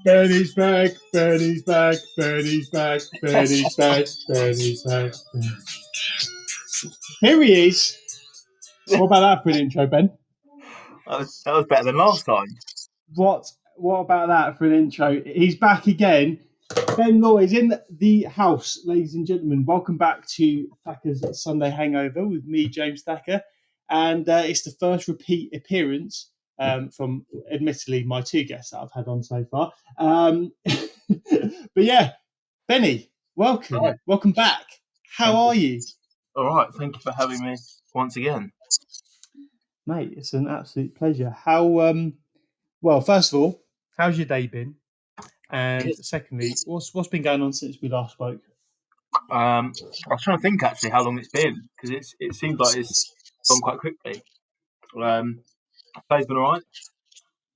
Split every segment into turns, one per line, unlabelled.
Bernie's back, Bernie's back, Bernie's back, Bernie's back, Bernie's back. Here he is. What about that for an intro, Ben?
That was better than last time.
What about that for an intro? He's back again. Ben Law is in the house, ladies and gentlemen. Welcome back to Thacker's Sunday Hangover with me, James Thacker. And it's the first repeat appearance from, admittedly, my two guests that I've had on so far. But yeah, Benny, welcome.
Right.
Welcome back. How are you?
All right. Thank you for having me once again.
Mate, it's an absolute pleasure. How, well, first of all, how's your day been? And secondly, what's been going on since we last spoke?
I was trying to think actually how long it's been because it seems like it's gone quite quickly. Today's been all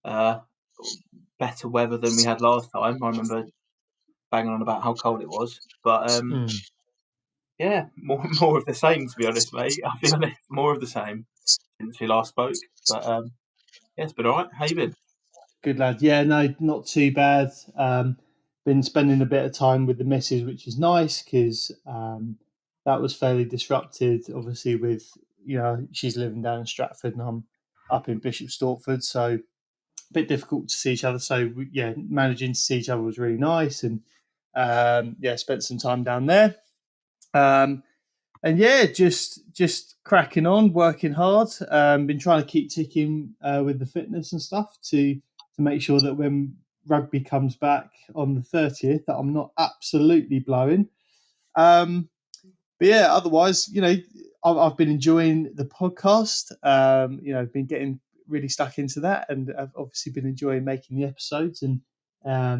right. Better weather than we had last time. I remember banging on about how cold it was, but yeah, more of the same. To be honest, mate, I feel like more of the same since we last spoke. But yeah, it's been all right. How you been?
Good lad. Yeah, no, not too bad. Been spending a bit of time with the missus, which is nice because that was fairly disrupted. Obviously, with she's living down in Stratford and I'm up in Bishop Stortford, so a bit difficult to see each other. So managing to see each other was really nice, and spent some time down there. And yeah, just cracking on, working hard. Been trying to keep ticking with the fitness and stuff to make sure that when rugby comes back on the 30th, that I'm not absolutely blowing. But yeah, otherwise, I've been enjoying the podcast. I've been getting really stuck into that, and I've obviously been enjoying making the episodes and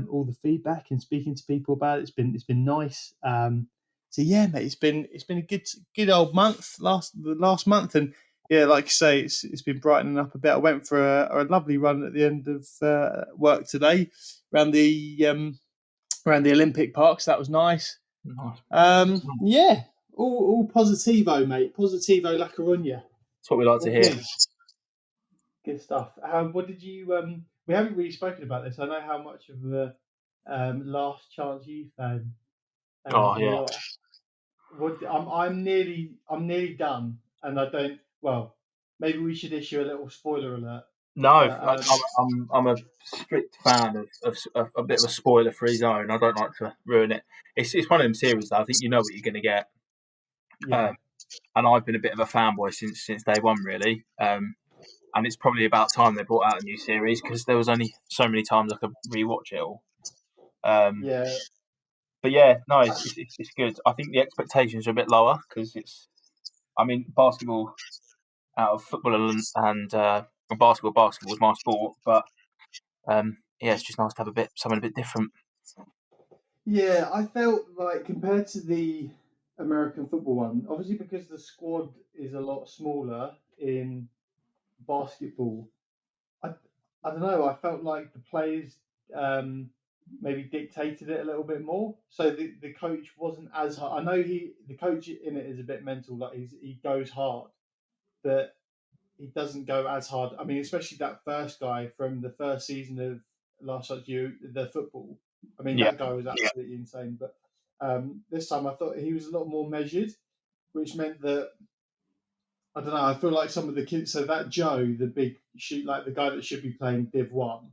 all the feedback and speaking to people about it. It's been nice. So yeah, mate, it's been a good old month the last month, and yeah, like you say, it's been brightening up a bit. I went for a lovely run at the end of work today around the Olympic Park, so that was nice.
Nice.
Yeah, all positivo, mate. Positivo La Coruña.
That's what we like to hear.
Good stuff. What did you? We haven't really spoken about this. I know how much of a Last Chance You fan.
Oh yeah.
I'm nearly done, and I don't. Well, maybe we should issue a little spoiler alert.
No, I'm a strict fan of a bit of a spoiler-free zone. I don't like to ruin it. It's one of them series that I think you know what you're going to get.
Yeah.
And I've been a bit of a fanboy since day one, really. And it's probably about time they brought out a new series because there was only so many times I could rewatch it all.
Yeah.
But yeah, no, it's good. I think the expectations are a bit lower because basketball out of football and basketball is my sport, but it's just nice to have something a bit different.
Yeah, I felt like compared to the American football one, obviously because the squad is a lot smaller in basketball, I don't know, I felt like the players maybe dictated it a little bit more. So the coach wasn't as hard. I know the coach in it is a bit mental, like he goes hard, but he doesn't go as hard. I mean, especially that first guy from the first season of Last Shot You, the football. I mean, that guy was absolutely insane. But this time I thought he was a lot more measured, which meant that, I don't know, I feel like some of the kids, so that Joe, the big shoot, like the guy that should be playing Div 1,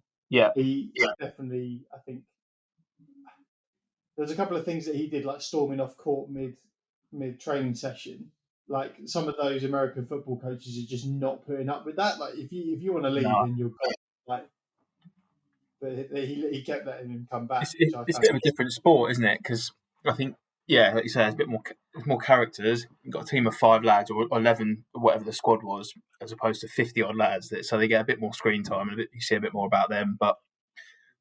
he definitely, I think, there's a couple of things that he did, like storming off court mid training session. Like some of those American football coaches are just not putting up with that. Like if you want to leave, then you're gone. Like, but he kept letting him come back.
It's a bit of a different sport, isn't it? Because I think, like you say, there's a bit more characters. You've got a team of 5 lads or 11, or whatever the squad was, as opposed to 50 odd lads. So they get a bit more screen time and you see a bit more about them. But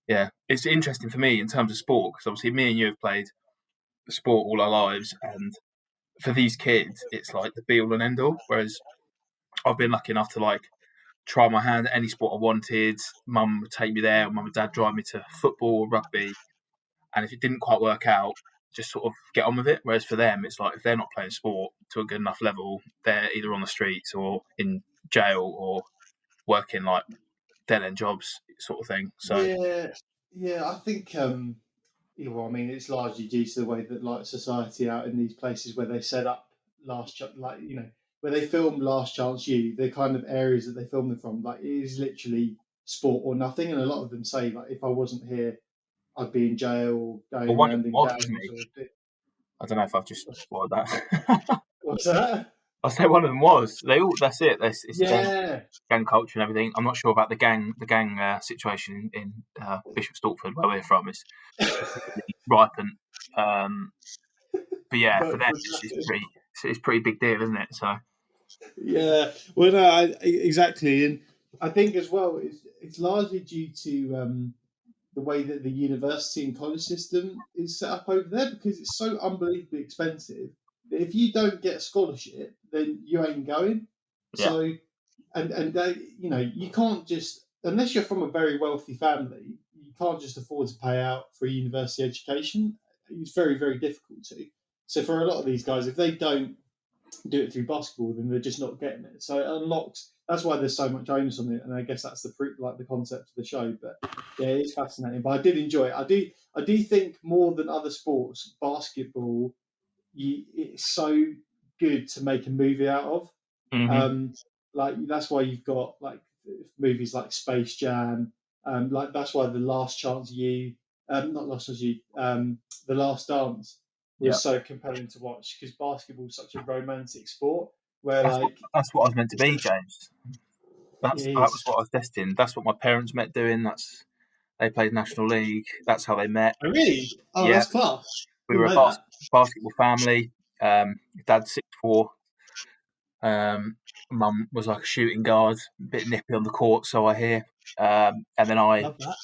yeah, it's interesting for me in terms of sport because obviously me and you have played the sport all our lives, and for these kids, it's like the be all and end all. Whereas I've been lucky enough to like try my hand at any sport I wanted. Mum would take me there, or mum and dad drive me to football or rugby. And if it didn't quite work out, just sort of get on with it. Whereas for them, it's like if they're not playing sport to a good enough level, they're either on the streets or in jail or working like dead end jobs, sort of thing. So
Yeah, I think yeah, well, I mean, it's largely due to the way that like society out in these places where they set up like where they film Last Chance U, the kind of areas that they film them from, like it is literally sport or nothing, and a lot of them say like if I wasn't here, I'd be in jail or
well,
going
one of
around
them
in
was, wasn't
gangs
he?
or
I don't know if I've just spoiled that.
what's that?
I say one of them was. They all. That's it. It's
Yeah,
gang culture and everything. I'm not sure about the gang situation in Bishop Stortford, where we're from. It's particularly ripened. But yeah, for them,
but
it's pretty big deal, isn't it? So
yeah, well, no, exactly, and I think as well it's largely due to the way that the university and college system is set up over there because it's so unbelievably expensive that if you don't get a scholarship, then you ain't going.
yeah,
So, and they, you can't just unless you're from a very wealthy family, you can't just afford to pay out for a university education. It's very, very difficult to. So for a lot of these guys, if they don't do it through basketball, then they're just not getting it. So it unlocks. That's why there's so much onus on it, and I guess that's the concept of the show. But yeah, it's fascinating. But I did enjoy it. I do think more than other sports, basketball, it's so good to make a movie out of.
hmm
Um, like that's why you've got like movies like Space Jam. Like that's why the Last Chance You, not Last Chance You, the Last Dance
yeah.
was so compelling to watch because basketball is such a romantic sport where
That's what
like
that's what I was meant to
it's
be,
just
James.
it
That was
is.
what I was destined. That's what my parents met doing. They played National League. That's how they met.
Oh, really? Oh,
Yeah,
that's class.
we
Didn't
were a
know that.
basketball family. Dad's 6'4". Mum was like a shooting guard, a bit nippy on the court, so I hear. And then
Love that.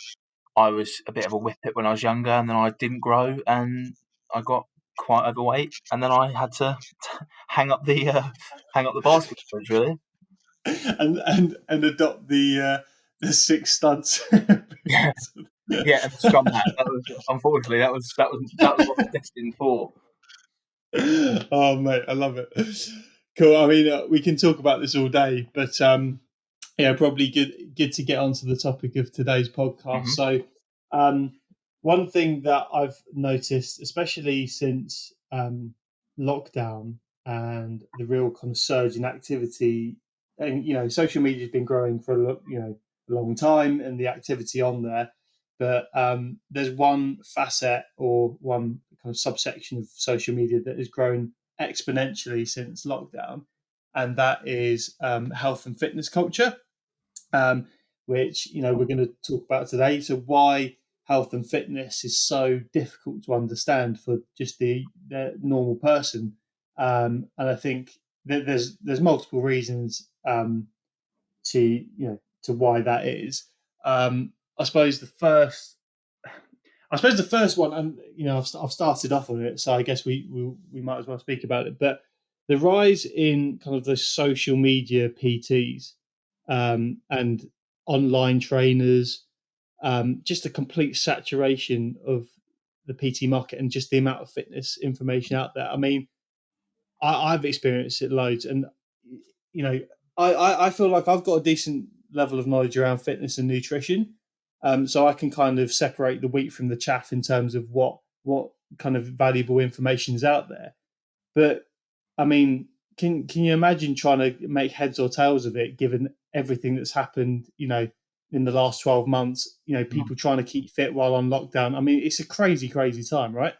I was a bit of a whippet when I was younger, and then I didn't grow, and I got quite overweight, and then I had to hang up the basketball coach, really.
And adopt the six studs.
Yeah, yeah, and the scrum hat. That was unfortunately that was what I was destined for.
Oh mate, I love it. Cool. I mean, we can talk about this all day, but yeah, probably good to get onto the topic of today's podcast.
hmm
So, one thing that I've noticed, especially since lockdown and the real kind of surge in activity, and social media has been growing for a long time, and the activity on there. But there's one facet or one kind of subsection of social media that has grown exponentially since lockdown, and that is health and fitness culture, um, which we're going to talk about today. So why health and fitness is so difficult to understand for just the normal person, and I think that there's multiple reasons to to why that is. Um, I suppose the first one, and I've started off on it, so I guess we might as well speak about it. But the rise in kind of the social media PTs and online trainers, just a complete saturation of the PT market and just the amount of fitness information out there. I mean, I've experienced it loads, and you know, I feel like I've got a decent level of knowledge around fitness and nutrition, so I can kind of separate the wheat from the chaff in terms of what kind of valuable information is out there. But I mean, can you imagine trying to make heads or tails of it, given everything that's happened, in the last 12 months? People trying to keep fit while on lockdown. I mean, it's a crazy, crazy time, right?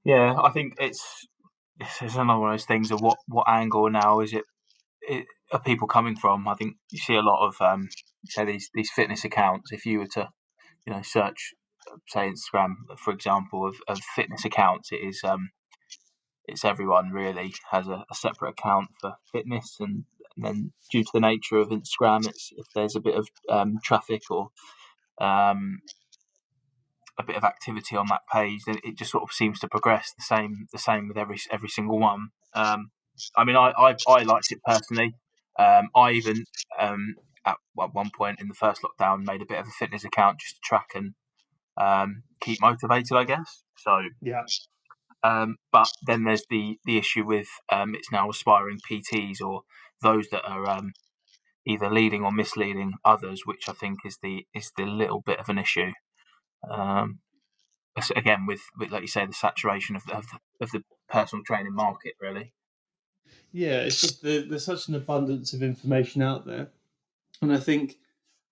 Yeah, I think it's another one of those things of what angle now is it are people coming from? I think you see a lot of say these fitness accounts. If you were to search say Instagram for example of fitness accounts, it's everyone really has a separate account for fitness, and then due to the nature of Instagram, it's if there's a bit of traffic or um, a bit of activity on that page, then it just sort of seems to progress the same with every single one. I mean, I liked it personally. I even at one point in the first lockdown made a bit of a fitness account just to track and keep motivated, I guess. So,
Yeah.
but then there's the issue with it's now aspiring PTs or those that are either leading or misleading others, which I think is the little bit of an issue. Again, with like you say, the saturation of the personal training market, really.
Yeah, it's just there's such an abundance of information out there, and I think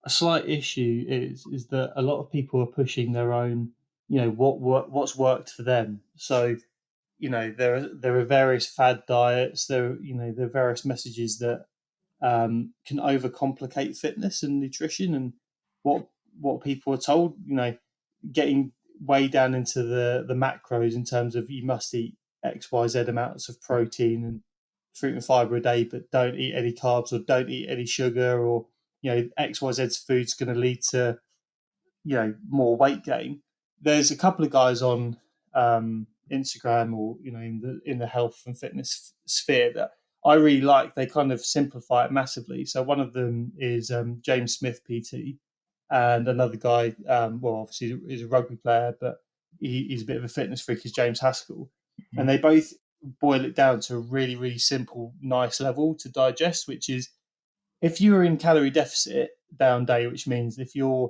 a slight issue is that a lot of people are pushing their own, what's worked for them. So there are various fad diets. There are various messages that can overcomplicate fitness and nutrition and what people are told. Getting way down into the macros in terms of you must eat XYZ amounts of protein and fruit and fiber a day, but don't eat any carbs or don't eat any sugar, or XYZ food's going to lead to more weight gain. There's a couple of guys on Instagram or in the health and fitness sphere that I really like. They kind of simplify it massively. So one of them is James Smith PT, and another guy, well, obviously he's a rugby player, but he's a bit of a fitness freak, is James Haskell, and they both boil it down to a really really simple, nice level to digest, which is if you are in calorie deficit down day, which means if you're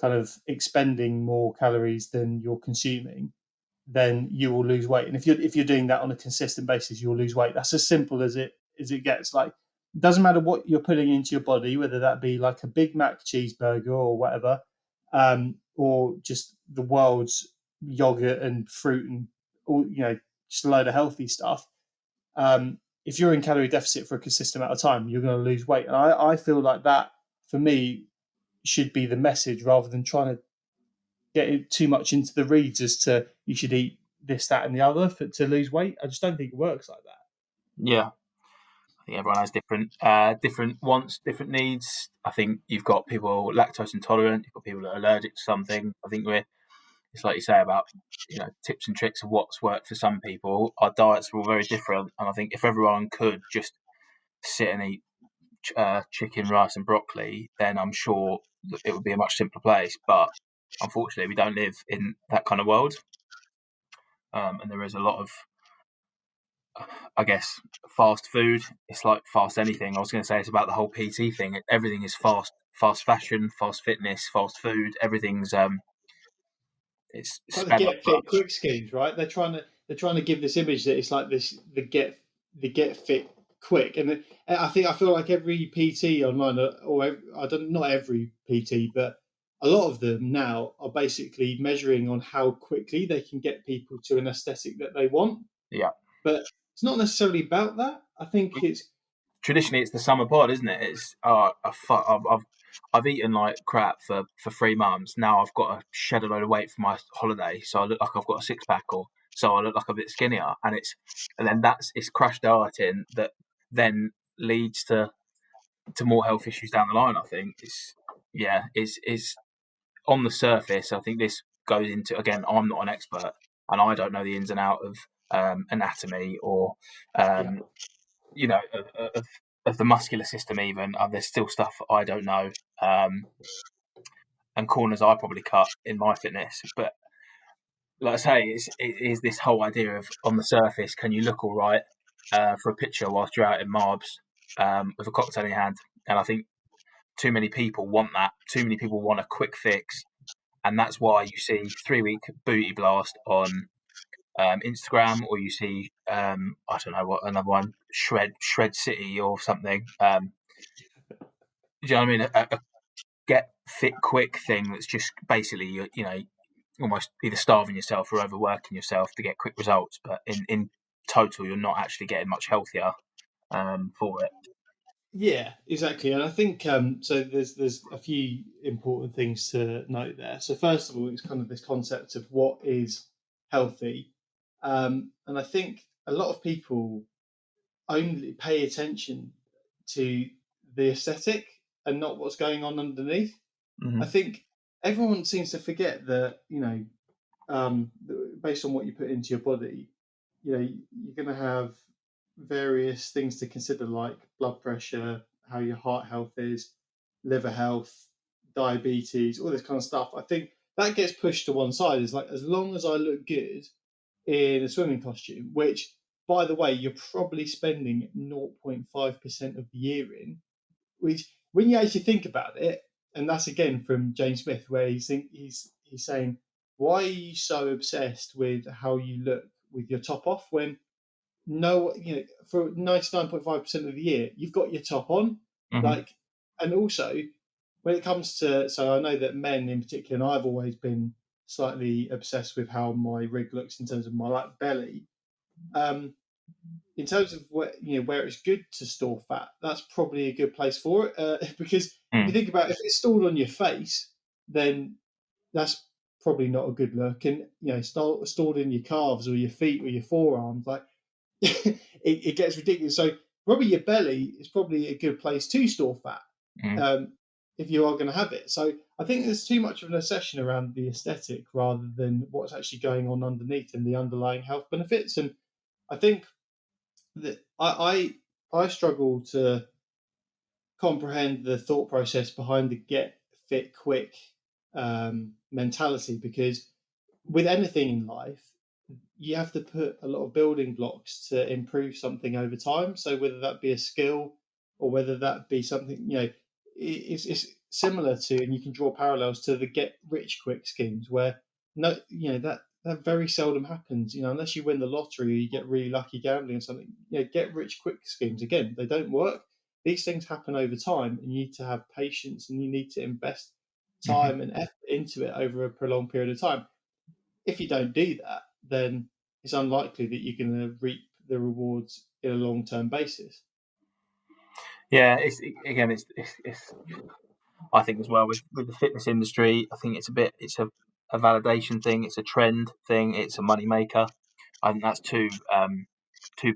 kind of expending more calories than you're consuming, then you will lose weight. And if you're doing that on a consistent basis, you'll lose weight. That's as simple as it gets. Like, it doesn't matter what you're putting into your body, whether that be like a Big Mac cheeseburger or whatever, or just the world's yogurt and fruit and all, just a load of healthy stuff. If you're in calorie deficit for a consistent amount of time, you're going to lose weight. And I feel like that, for me, should be the message rather than trying to get it too much into the reads as to you should eat this, that, and the other to lose weight. I just don't think it works like that.
Yeah, I think everyone has different wants, different needs. I think you've got people lactose intolerant, you've got people that are allergic to something. I think it's like you say about tips and tricks of what's worked for some people. Our diets are all very different, and I think if everyone could just sit and eat chicken, rice, and broccoli, then I'm sure that it would be a much simpler place. But unfortunately, we don't live in that kind of world, and there is a lot of, I guess, fast food. It's like fast anything. I was going to say it's about the whole PT thing. Everything is fast fashion, fast fitness, fast food. Everything's it's
It's like the
sped up
get
for
fit
us.
quick schemes, right? They're trying to give this image that it's like this the get fit quick, and I feel like every PT online, I don't not every PT, but a lot of them now are basically measuring on how quickly they can get people to an aesthetic that they want.
Yeah.
But it's not necessarily about that. I think it's
Traditionally it's the summer pod, isn't it? It's I've eaten like crap for 3 months. Now I've got to shed a load of weight for my holiday, so I look like I've got a six pack, or so I look like a bit skinnier. And then it's crash dieting that then leads to more health issues down the line. I think it's on the surface. I think this goes into, again, I'm not an expert and I don't know the ins and out of anatomy or
yeah,
um, of the muscular system. Even there's still stuff I don't know, and corners I probably cut in my fitness. But like I say, it is this whole idea of, on the surface, can you look all right for a picture whilst you're out in Marbs with a cocktail in your hand? And I think too many people want that. Too many people want a quick fix, and that's why you see 3 week booty blast on Instagram, or you see I don't know what another one, shred city or something. Do you know what I mean? A get fit quick thing that's just basically almost either starving yourself or overworking yourself to get quick results, but in total you're not actually getting much healthier for it.
yeah, exactly. And I think so. There's a few important things to note there. So first of all, it's kind of this concept of what is healthy, and I think a lot of people only pay attention to the aesthetic and not what's going on underneath. I
Mm-hmm.
think everyone seems to forget that based on what you put into your body, you're going to have various things to consider, like blood pressure, how your heart health is, liver health, diabetes, all this kind of stuff. I think that gets pushed to one side. It's like, as long as I look good in a swimming costume, which, by the way, you're probably spending 0.5% of the year in, which, when you actually think about it, and that's again from James Smith, where he's saying, why are you so obsessed with how you look with your top off when, no, for 99.5% of the year, you've got your top on.
Mm-hmm.
Like, and also when it comes to, so I know that men in particular, and I've always been slightly obsessed with how my rig looks in terms of my belly. In terms of where it's good to store fat, that's probably a good place for it. Because if you think about it, if it's stored on your face, then that's probably not a good look. And stored in your calves or your feet or your forearms, like it gets ridiculous. So probably your belly is probably a good place to store fat, if you are going to have it. So I think there's too much of an obsession around the aesthetic rather than what's actually going on underneath and the underlying health benefits. And I think that I struggle to comprehend the thought process behind the get fit quick mentality, because with anything in life, you have to put a lot of building blocks to improve something over time. So whether that be a skill or whether that be something, it's similar to, and you can draw parallels to the get rich quick schemes, where that very seldom happens, unless you win the lottery or you get really lucky gambling or something. Get rich quick schemes, again, they don't work. These things happen over time, and you need to have patience, and you need to invest time and effort into it over a prolonged period of time. If you don't do that, then it's unlikely that you're going to reap the rewards in a long-term basis.
Yeah, it's I think as well with the fitness industry, I think it's a validation thing, it's a trend thing, it's a money maker. I think that's two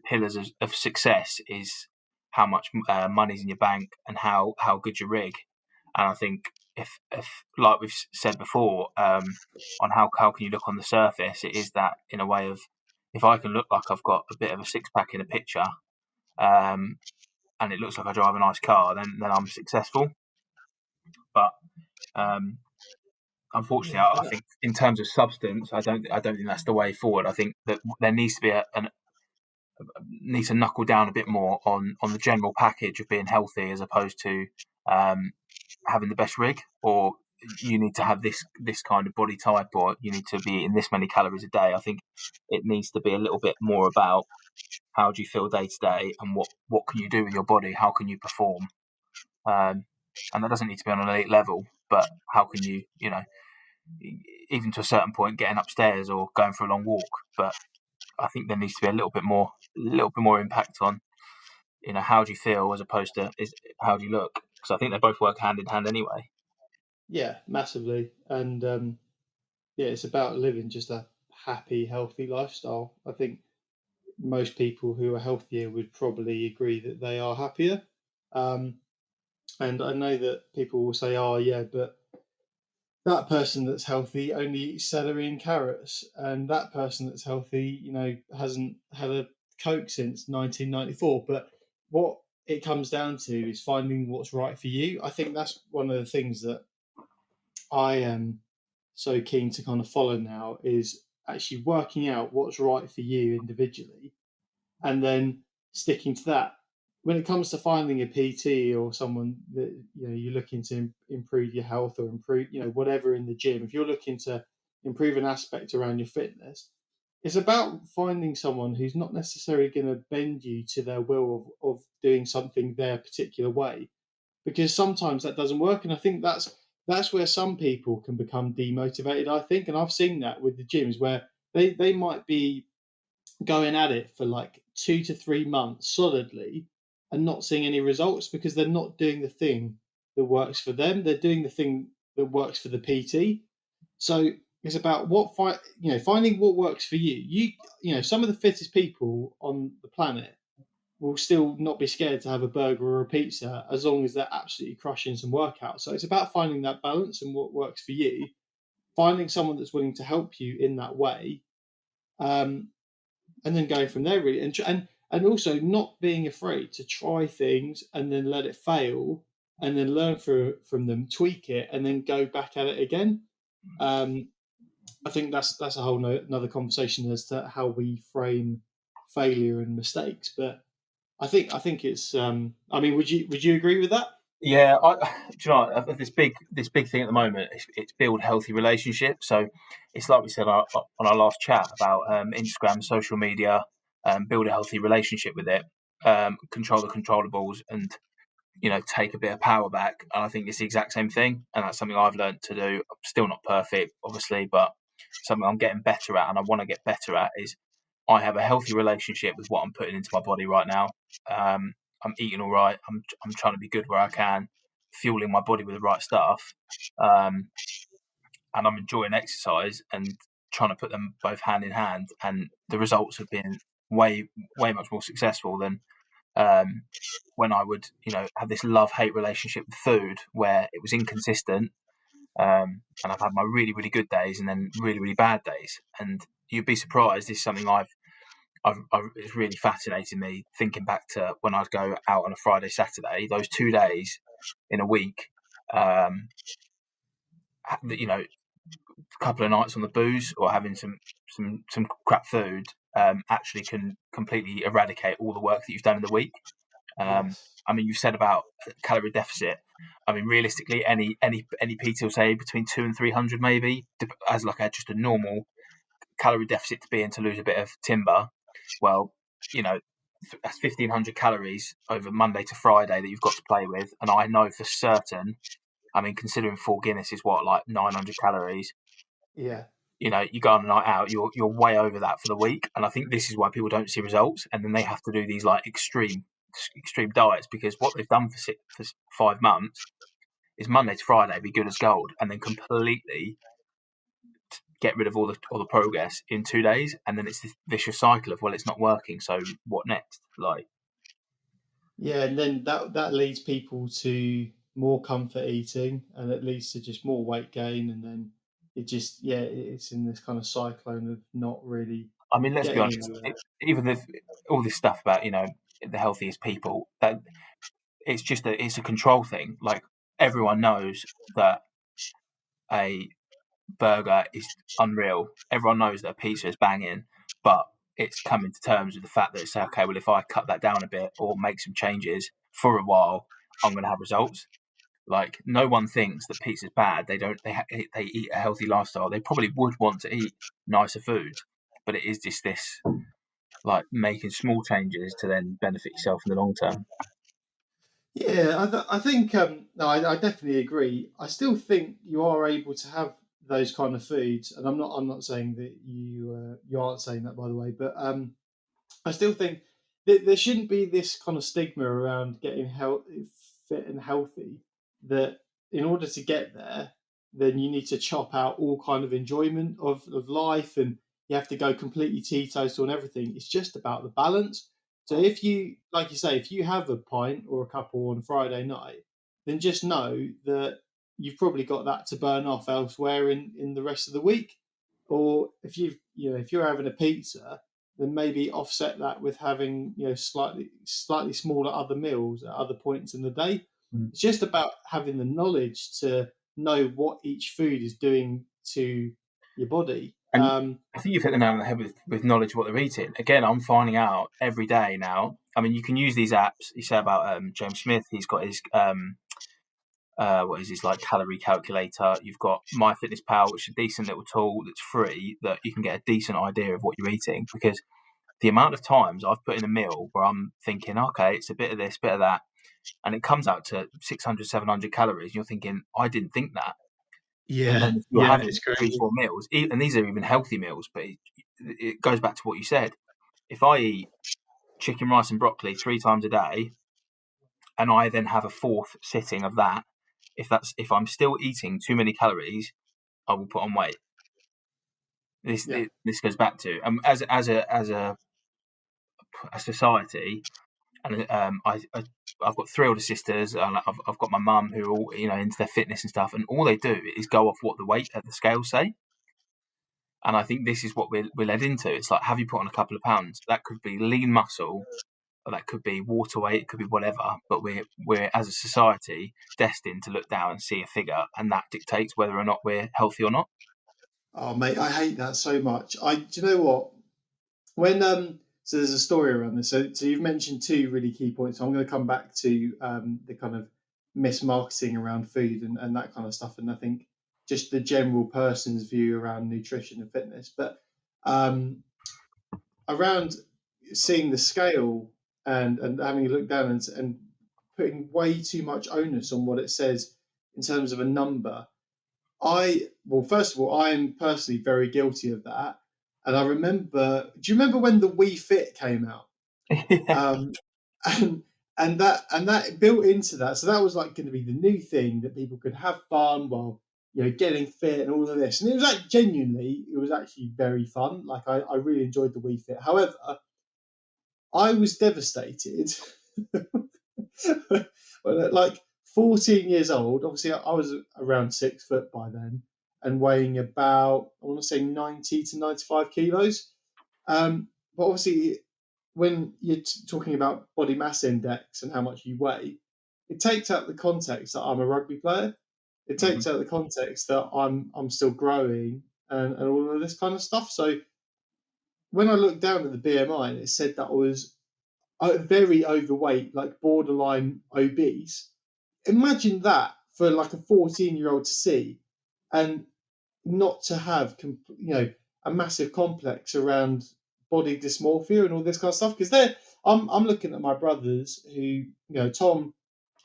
pillars of success: is how much money's in your bank and how good your rig. And I think if like we've said before, on how can you look on the surface, it is that, in a way of, if I can look like I've got a bit of a six pack in a picture, and it looks like I drive a nice car, then I'm successful. But unfortunately, I think in terms of substance, I don't think that's the way forward. I think that there needs to be needs to knuckle down a bit more on the general package of being healthy, as opposed to having the best rig, or you need to have this kind of body type, or you need to be eating this many calories a day. I think it needs to be a little bit more about how do you feel day to day, and what can you do with your body, how can you perform, and that doesn't need to be on an elite level, but how can you, even to a certain point, getting upstairs or going for a long walk. But I think there needs to be a little bit more impact on, how do you feel, as opposed to how do you look, because I think they both work hand in hand anyway.
Yeah, massively. And it's about living just a happy, healthy lifestyle. I think most people who are healthier would probably agree that they are happier. And I know that people will say, oh, yeah, but that person that's healthy only eats celery and carrots, and that person that's healthy, hasn't had a Coke since 1994. But what it comes down to is finding what's right for you. I think that's one of the things that I am so keen to kind of follow now, is actually working out what's right for you individually, and then sticking to that. When it comes to finding a PT or someone that you're looking to improve your health, or improve whatever in the gym, if you're looking to improve an aspect around your fitness, it's about finding someone who's not necessarily going to bend you to their will of doing something their particular way, because sometimes that doesn't work. And I think that's where some people can become demotivated, I think. And I've seen that with the gyms, where they might be going at it for like 2 to 3 months solidly and not seeing any results, because they're not doing the thing that works for them. They're doing the thing that works for the PT. So it's about finding what works for you. Some of the fittest people on the planet will still not be scared to have a burger or a pizza, as long as they're absolutely crushing some workouts. So it's about finding that balance and what works for you, finding someone that's willing to help you in that way, and then going from there, really. And also not being afraid to try things and then let it fail, and then learn from them, tweak it, and then go back at it again. Um, I think that's a whole another conversation as to how we frame failure and mistakes. But I think it's. I mean, would you agree with that?
Yeah, do you know what, this big thing at the moment? It's build healthy relationships. So it's like we said on our last chat about Instagram, social media, build a healthy relationship with it, control the controllables, and take a bit of power back. And I think it's the exact same thing, and that's something I've learned to do. I'm still not perfect, obviously, but something I'm getting better at, and I want to get better at is I have a healthy relationship with what I'm putting into my body right now. I'm eating all right. I'm trying to be good where I can, fueling my body with the right stuff, um, and I'm enjoying exercise and trying to put them both hand in hand. And the results have been way much more successful than um, when I would have this love hate relationship with food where it was inconsistent. And I've had my really really good days and then really really bad days. And you'd be surprised. This is something it's really fascinating me thinking back to when I'd go out on a Friday, Saturday, those 2 days in a week, um, a couple of nights on the booze or having some crap food, actually can completely eradicate all the work that you've done in the week.
Yes.
I mean, you've said about calorie deficit. I mean, realistically, any PT will say between 200 and 300, maybe, as like just a normal calorie deficit to be in to lose a bit of timber. Well, that's 1,500 calories over Monday to Friday that you've got to play with. And I know for certain, I mean, considering full Guinness is what, like 900 calories.
Yeah.
You go on a night out, you're way over that for the week. And I think this is why people don't see results, and then they have to do these like extreme diets, because what they've done for 5 months is Monday to Friday be good as gold, and then completely get rid of all the progress in 2 days, and then it's this vicious cycle of, well, it's not working, so what next? Like,
Yeah, and then that leads people to more comfort eating, and it leads to just more weight gain, and then it's in this kind of cyclone of not really
I mean, let's be
getting
honest.
anywhere.
Even if all this stuff about the healthiest people, that it's a control thing. Like, everyone knows that a burger is unreal. Everyone knows that a pizza is banging, but it's coming to terms with the fact that it's okay. Well, if I cut that down a bit or make some changes for a while, I'm going to have results. Like, no one thinks that pizza's bad. They don't. They eat a healthy lifestyle. They probably would want to eat nicer foods, but it is just this, like, making small changes to then benefit yourself in the long term.
Yeah, I think no, I definitely agree. I still think you are able to have those kind of foods, and I'm not saying that you aren't saying that, by the way, but I still think that there shouldn't be this kind of stigma around getting fit and healthy. That in order to get there, then you need to chop out all kind of enjoyment of life, and you have to go completely teetotal and everything. It's just about the balance. So if you, like you say, if you have a pint or a couple on Friday night, then just know that you've probably got that to burn off elsewhere in the rest of the week. Or if you're having a pizza, then maybe offset that with having slightly smaller other meals at other points in the day.
Mm.
It's just about having the knowledge to know what each food is doing to your body.
And I think you've hit the nail on the head with knowledge of what they're eating. Again, I'm finding out every day now. I mean, you can use these apps. You say about James Smith. He's got his what is this, like, calorie calculator. You've got MyFitnessPal, which is a decent little tool that's free, that you can get a decent idea of what you're eating. Because the amount of times I've put in a meal where I'm thinking, okay, it's a bit of this, bit of that, and it comes out to 600, 700 calories, and you're thinking, I didn't think that. And
Yeah,
then if you're
yeah,
having
it's
three,
crazy.
4 meals, and these are even healthy meals, but it goes back to what you said. If I eat chicken, rice, and broccoli 3 times a day, and I then have a fourth sitting of that, if I'm still eating too many calories, I will put on weight.
Yeah,
This goes back to, as a society, and I've got 3 older sisters, and I've got my mum, who are all into their fitness and stuff, and all they do is go off what the weight at the scale say. And I think this is what we're led into. It's like, have you put on a couple of pounds? That could be lean muscle that could be water weight, it could be whatever. But we're as a society destined to look down and see a figure, and that dictates whether or not we're healthy or not.
Oh, mate, I hate that so much. Do you know what? When so there's a story around this. So you've mentioned two really key points. So I'm going to come back to the kind of mismarketing around food and that kind of stuff. And I think just the general person's view around nutrition and fitness. But um, around seeing the scale and having a look down and putting way too much onus on what it says in terms of a number. Well, first of all, I am personally very guilty of that. And I remember, do you remember when the Wii Fit came out?
Yeah.
Um, and and that built into that. So that was like going to be the new thing that people could have fun while getting fit and all of this. And it was like genuinely, it was actually very fun. Like I really enjoyed the Wii Fit. However, I was devastated when at like 14 years old. Obviously, I was around 6 foot by then and weighing about, I want to say 90 to 95 kilos. But obviously, when you're talking about body mass index and how much you weigh, it takes out the context that I'm a rugby player. It
Mhm.
takes out the context that I'm still growing and all of this kind of stuff. So when I looked down at the BMI and it said that I was very overweight, like borderline obese. Imagine that for like a 14-year-old to see and not to have, a massive complex around body dysmorphia and all this kind of stuff. Because I'm looking at my brothers who, Tom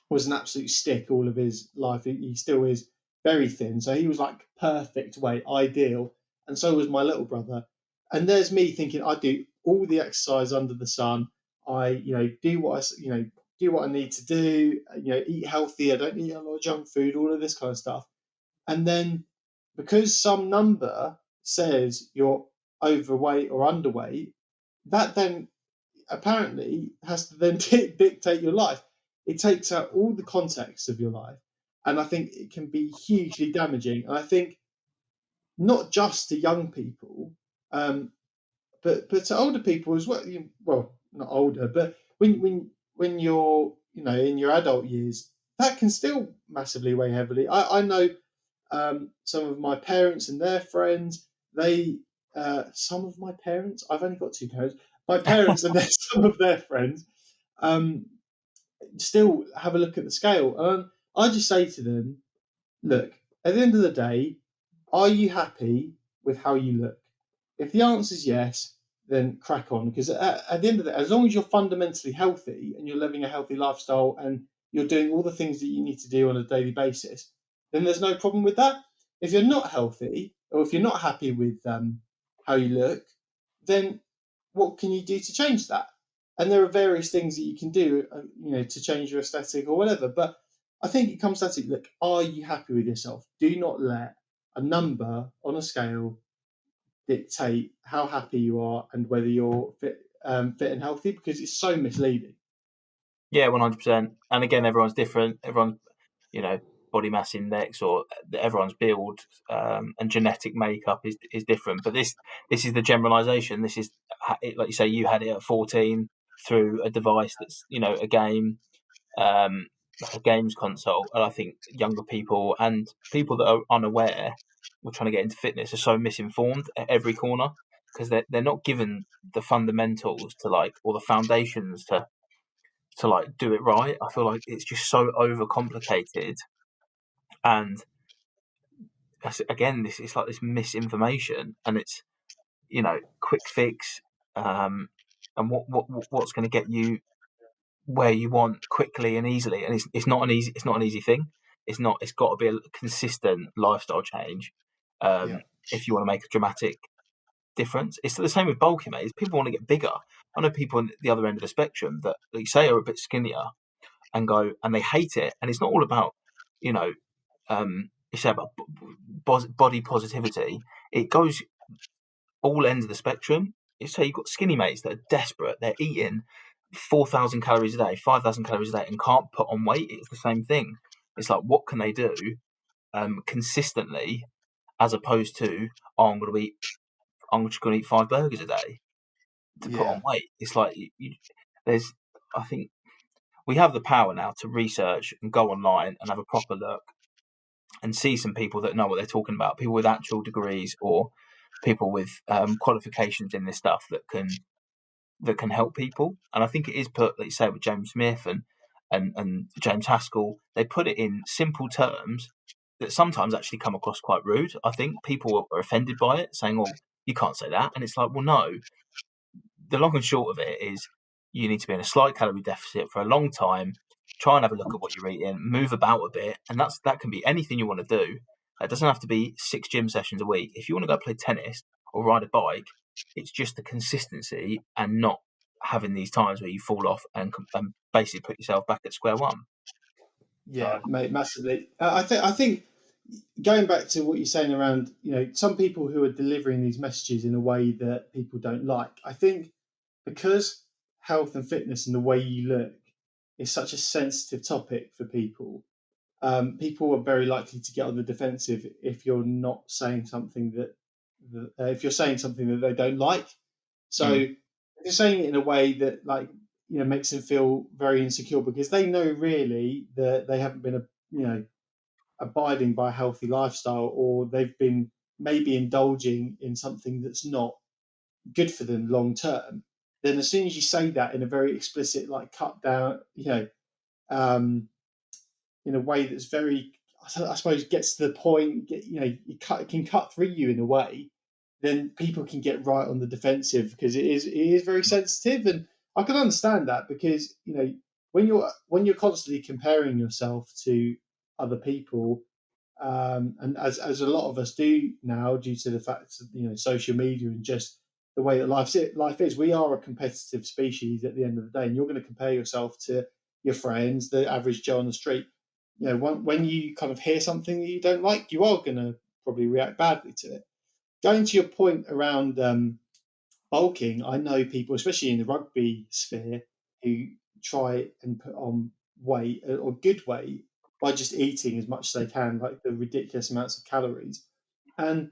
was an absolute stick all of his life. He still is very thin. So he was like perfect weight, ideal. And so was my little brother. And there's me thinking I do all the exercise under the sun. I, do what do what I need to do, eat healthy. I don't eat a lot of junk food, all of this kind of stuff. And then because some number says you're overweight or underweight, that then apparently has to then dictate your life. It takes out all the context of your life. And I think it can be hugely damaging. And I think not just to young people, um, but to older people as well. Well, not older, but when you're in your adult years, that can still massively weigh heavily. I know some of my parents and their friends. Some of my parents. I've only got two parents. My parents and some of their friends um, still have a look at the scale. I just say to them, look, at the end of the day, are you happy with how you look? If the answer is yes, then crack on. Because at the end of the day, as long as you're fundamentally healthy and you're living a healthy lifestyle and you're doing all the things that you need to do on a daily basis, then there's no problem with that. If you're not healthy or if you're not happy with how you look, then what can you do to change that? And there are various things that you can do, to change your aesthetic or whatever. But I think it comes down to, look, are you happy with yourself? Do not let a number on a scale dictate how happy you are and whether you're fit and healthy, because it's so misleading.
Yeah, 100%. And again, everyone's different. Everyone's, body mass index or everyone's build and genetic makeup is different. But this is the generalization. This is like you say, you had it at 14 through a device that's a game, like a games console. And I think younger people and people that are unaware or trying to get into fitness are so misinformed at every corner because they're not given the fundamentals to or the foundations to do it right. I feel like it's just so overcomplicated, and again, this is like this misinformation, and it's quick fix, and what's going to get you where you want quickly and easily, and it's not an easy thing. It's got to be a consistent lifestyle change
Yeah,
if you want to make a dramatic difference. It's the same with bulking, mate. People want to get bigger. I know people on the other end of the spectrum that, like you say, are a bit skinnier and go and they hate it. And it's not all about, you know, it's about body positivity. It goes all ends of the spectrum. You say you've got skinny mates that are desperate. They're eating 4,000 calories a day, 5,000 calories a day, and can't put on weight. It's the same thing. It's like, what can they do consistently, as opposed to, oh, I'm just going to eat 5 burgers a day to put on
yeah,
weight. It's like there's I think we have the power now to research and go online and have a proper look and see some people that know what they're talking about, people with actual degrees or people with qualifications in this stuff that can help people. And I think it is put, like you say, with James Smith and James Haskell, they put it in simple terms that sometimes actually come across quite rude. I think people are offended by it, saying, "Oh, you can't say that," and it's like, well, no. The long and short of it is, you need to be in a slight calorie deficit for a long time. Try and have a look at what you're eating, move about a bit, and that can be anything you want to do. It doesn't have to be 6 gym sessions a week. If you want to go play tennis or ride a bike, it's just the consistency and not having these times where you fall off and basically put yourself back at square one.
Yeah,
So,
mate, massively. I think going back to what you're saying around, some people who are delivering these messages in a way that people don't like. I think because health and fitness and the way you look is such a sensitive topic for people. People are very likely to get on the defensive if you're not saying something if you're saying something that they don't like. So
mm,
if you're saying it in a way that, like, makes them feel very insecure because they know really that they haven't been abiding by a healthy lifestyle, or they've been maybe indulging in something that's not good for them long term. Then as soon as you say that in a very explicit, like, cut down, um, in a way that's very, I suppose, gets to the point, it can cut through you in a way, then people can get right on the defensive because it is very sensitive. And I can understand that because, when you're constantly comparing yourself to other people, and as a lot of us do now, due to the fact of, social media and just the way that life is, we are a competitive species at the end of the day, and you're going to compare yourself to your friends, the average Joe on the street. When you kind of hear something that you don't like, you are going to probably react badly to it. Going to your point around bulking, I know people, especially in the rugby sphere, who try and put on weight, or good weight, by just eating as much as they can, like the ridiculous amounts of calories. And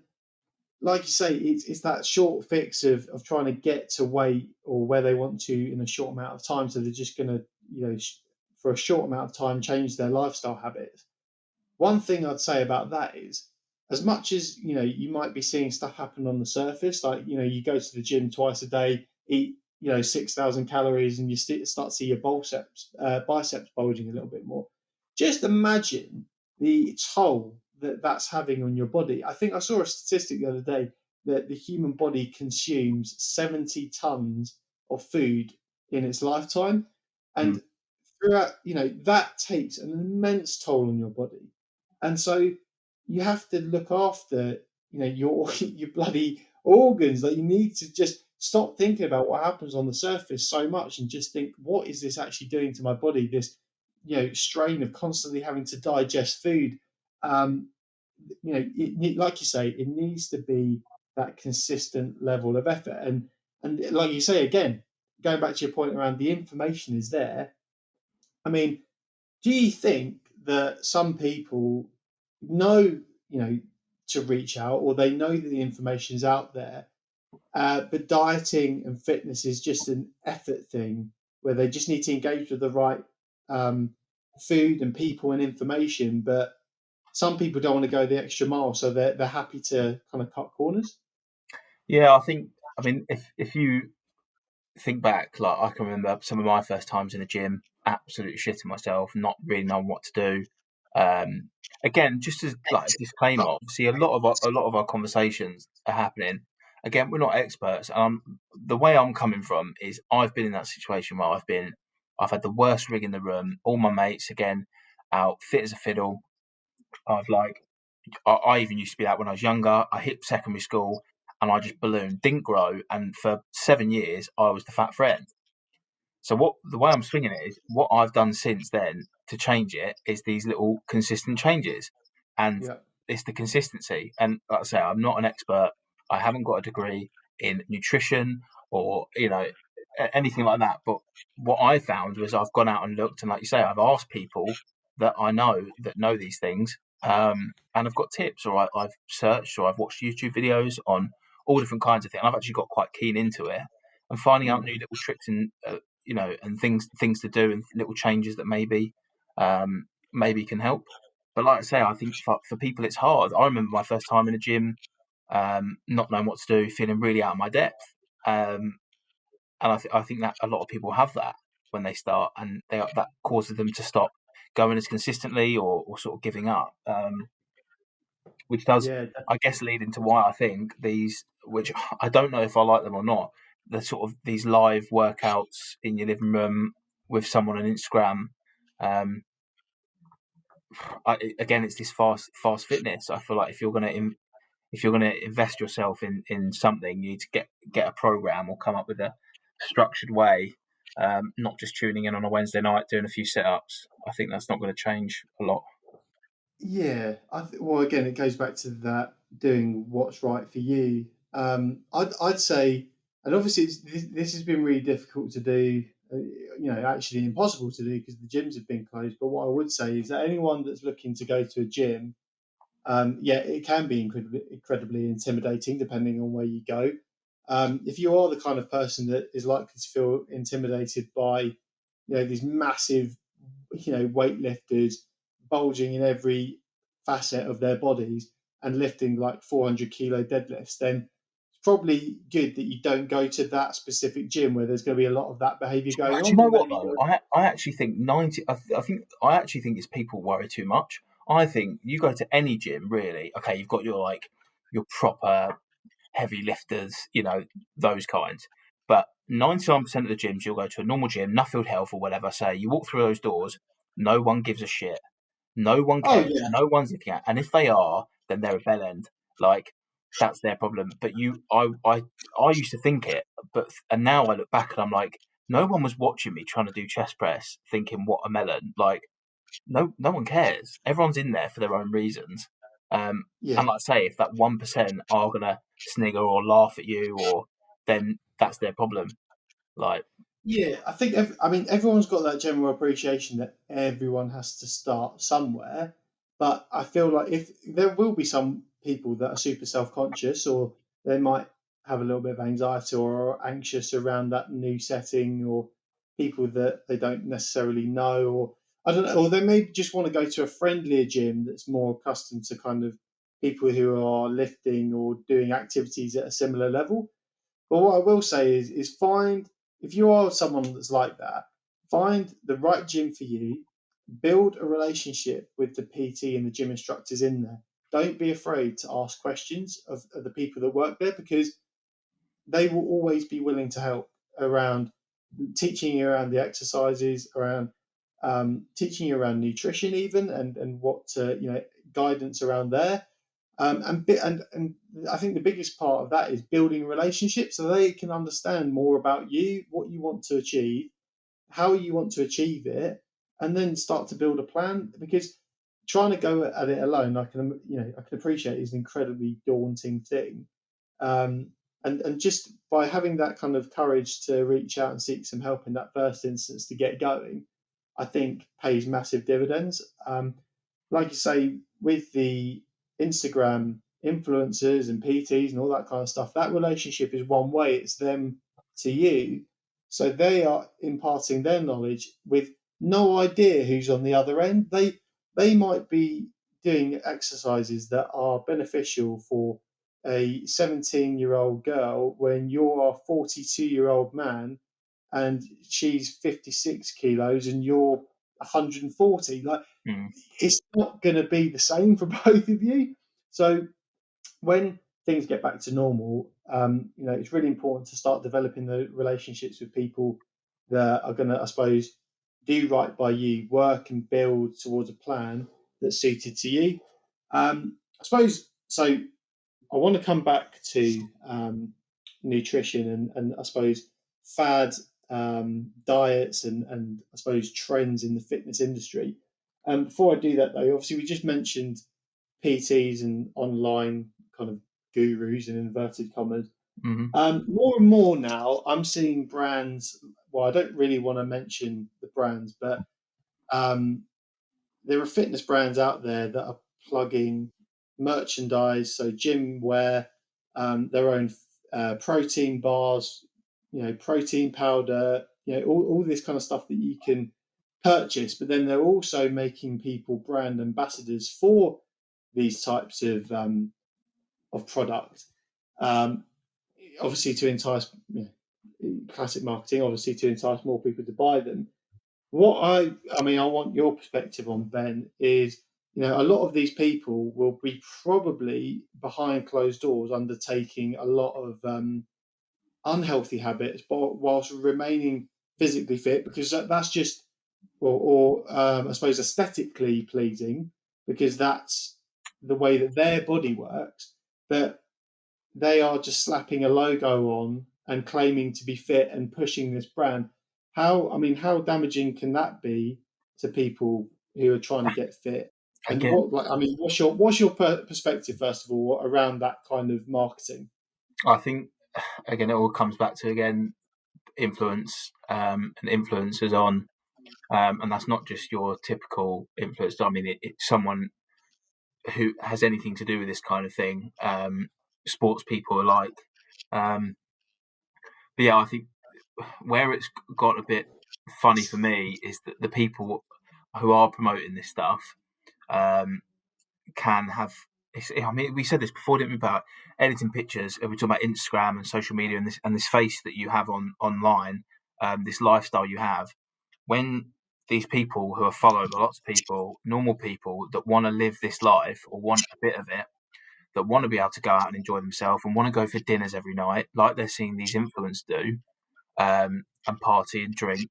like you say, it's that short fix of trying to get to weight or where they want to in a short amount of time. So they're just going to, for a short amount of time, change their lifestyle habits. One thing I'd say about that is, as much as you might be seeing stuff happen on the surface, like, you go to the gym twice a day, eat 6,000 calories, and you start to see your biceps bulging a little bit more. Just imagine the toll that's having on your body. I think I saw a statistic the other day that the human body consumes 70 tons of food in its lifetime,
mm.
and throughout, that takes an immense toll on your body. And so you have to look after, your bloody organs. Like, you need to just stop thinking about what happens on the surface so much and just think, what is this actually doing to my body? This, strain of constantly having to digest food. Um, like you say, it needs to be that consistent level of effort. And like you say, again, going back to your point around the information is there. I mean, do you think that some people know, to reach out, or they know that the information is out there, but dieting and fitness is just an effort thing where they just need to engage with the right um, food and people and information, but some people don't want to go the extra mile, so they're happy to kind of cut corners?
Yeah, I mean, if you think back, like I can remember some of my first times in the gym, absolutely shitting myself, not really knowing what to do. Um, Again, just as like a disclaimer, obviously a lot of our conversations are happening. Again, we're not experts. The way I'm coming from is I've been in that situation where I've had the worst rig in the room. All my mates again out fit as a fiddle. I've like I even used to be that when I was younger. I hit secondary school and I just ballooned, didn't grow, and for 7 years I was the fat friend. So what the way I'm swinging it is what I've done since then to change it is these little consistent changes, and
Yeah.
it's the consistency. And like I say, I'm not an expert. I haven't got a degree in nutrition or anything like that. But what I found was I've gone out and looked, and like you say, I've asked people that I know that know these things, and I've got tips, or I've searched, or I've watched YouTube videos on all different kinds of things. And I've actually got quite keen into it and finding out
Mm.
new little tricks and and things to do and little changes that maybe can help. But like I say, I think for people it's hard. I remember my first time in a gym, not knowing what to do, feeling really out of my depth. And I think that a lot of people have that when they start, and that causes them to stop going as consistently or sort of giving up, which does,
Yeah,
I guess, lead into why I think these, which I don't know if I like them or not, the sort of these live workouts in your living room with someone on Instagram. Um, Again, it's this fast fitness. I feel like if you're going to invest yourself in something, you need to get a program or come up with a structured way, not just tuning in on a Wednesday night doing a few sit-ups. I think that's not going to change a lot.
yeah. Well, again, it goes back to that doing what's right for you. I'd say, and obviously this has been really difficult to do. Actually impossible to do because the gyms have been closed. But what I would say is that anyone that's looking to go to a gym, yeah, it can be incredibly intimidating depending on where you go. If you are the kind of person that is likely to feel intimidated by, these massive, weightlifters bulging in every facet of their bodies and lifting like 400 kilo deadlifts, then it's probably good that you don't go to that specific gym where there's going to be a lot of that behavior going
Do
on.
you
But
know what
maybe
though?
go.
I actually think 90. I actually think it's people worry too much. I think you go to any gym, really. Okay, you've got your proper heavy lifters, those kinds. But 99% of the gyms, you'll go to a normal gym, Nuffield Health or whatever. Say you walk through those doors, no one gives a shit. No one
Oh
cares.
yeah,
No one's looking at. And if they are, then they're a bell end. Like that's their problem. But I used to think it, and now I look back and I'm like, no one was watching me trying to do chest press, thinking what a melon. Like no one cares. Everyone's in there for their own reasons.
yeah.
And like I say, if that 1% are gonna snigger or laugh at you, or then that's their problem. Like,
Yeah, I think I mean everyone's got that general appreciation that everyone has to start somewhere, but I feel like if there will be some people that are super self-conscious or they might have a little bit of anxiety or are anxious around that new setting or people that they don't necessarily know or I don't know, or they may just want to go to a friendlier gym that's more accustomed to kind of people who are lifting or doing activities at a similar level. But what I will say is find if you are someone that's like that, find the right gym for you, build a relationship with the PT and the gym instructors in there. Don't be afraid to ask questions of the people that work there because they will always be willing to help around teaching you around the exercises, around teaching you around nutrition, even and what guidance around there. And I think the biggest part of that is building relationships so they can understand more about you, what you want to achieve, how you want to achieve it, and then start to build a plan. Because trying to go at it alone, I can appreciate is an incredibly daunting thing. Um, and just by having that kind of courage to reach out and seek some help in that first instance to get going, I think pays massive dividends. Like you say, with the Instagram influencers and PTs and all that kind of stuff, that relationship is one way. It's them to you. So they are imparting their knowledge with no idea who's on the other end. They might be doing exercises that are beneficial for a 17-year-old girl when you're a 42-year-old man and she's 56 kilos and you're 140. Like
mm,
it's not going to be the same for both of you. So when things get back to normal, it's really important to start developing the relationships with people that are going to, I suppose, do right by you, work and build towards a plan that's suited to you. I suppose so. I want to come back to nutrition and I suppose fad diets and I suppose trends in the fitness industry. Before I do that, though, obviously we just mentioned PTs and online kind of gurus in inverted commas.
mm,
More and more now, I'm seeing brands. Well, I don't really want to mention the brands, but um, there are fitness brands out there that are plugging merchandise, so gym wear, their own protein bars, protein powder, all this kind of stuff that you can purchase. But then they're also making people brand ambassadors for these types of product. Um, Obviously to entice, classic marketing, obviously to entice more people to buy them. What I mean, I want your perspective on, Ben, is a lot of these people will be probably behind closed doors undertaking a lot of unhealthy habits, but whilst remaining physically fit, because that's just, or I suppose aesthetically pleasing, because that's the way that their body works. But they are just slapping a logo on and claiming to be fit and pushing this brand. How damaging can that be to people who are trying to get fit? And
Again,
what's your perspective first of all around that kind of marketing?
I think again it all comes back to influence and influencers on, and that's not just your typical influencer. I mean, it's someone who has anything to do with this kind of thing. Sports people alike. But yeah, I think where it's got a bit funny for me is that the people who are promoting this stuff um, can have. I mean, we said this before, didn't we, about editing pictures? We talk about Instagram and social media and this face that you have online, this lifestyle you have. When these people who are followed by lots of people, normal people that want to live this life or want a bit of it, that want to be able to go out and enjoy themselves and want to go for dinners every night, like they're seeing these influencers do, and party and drink,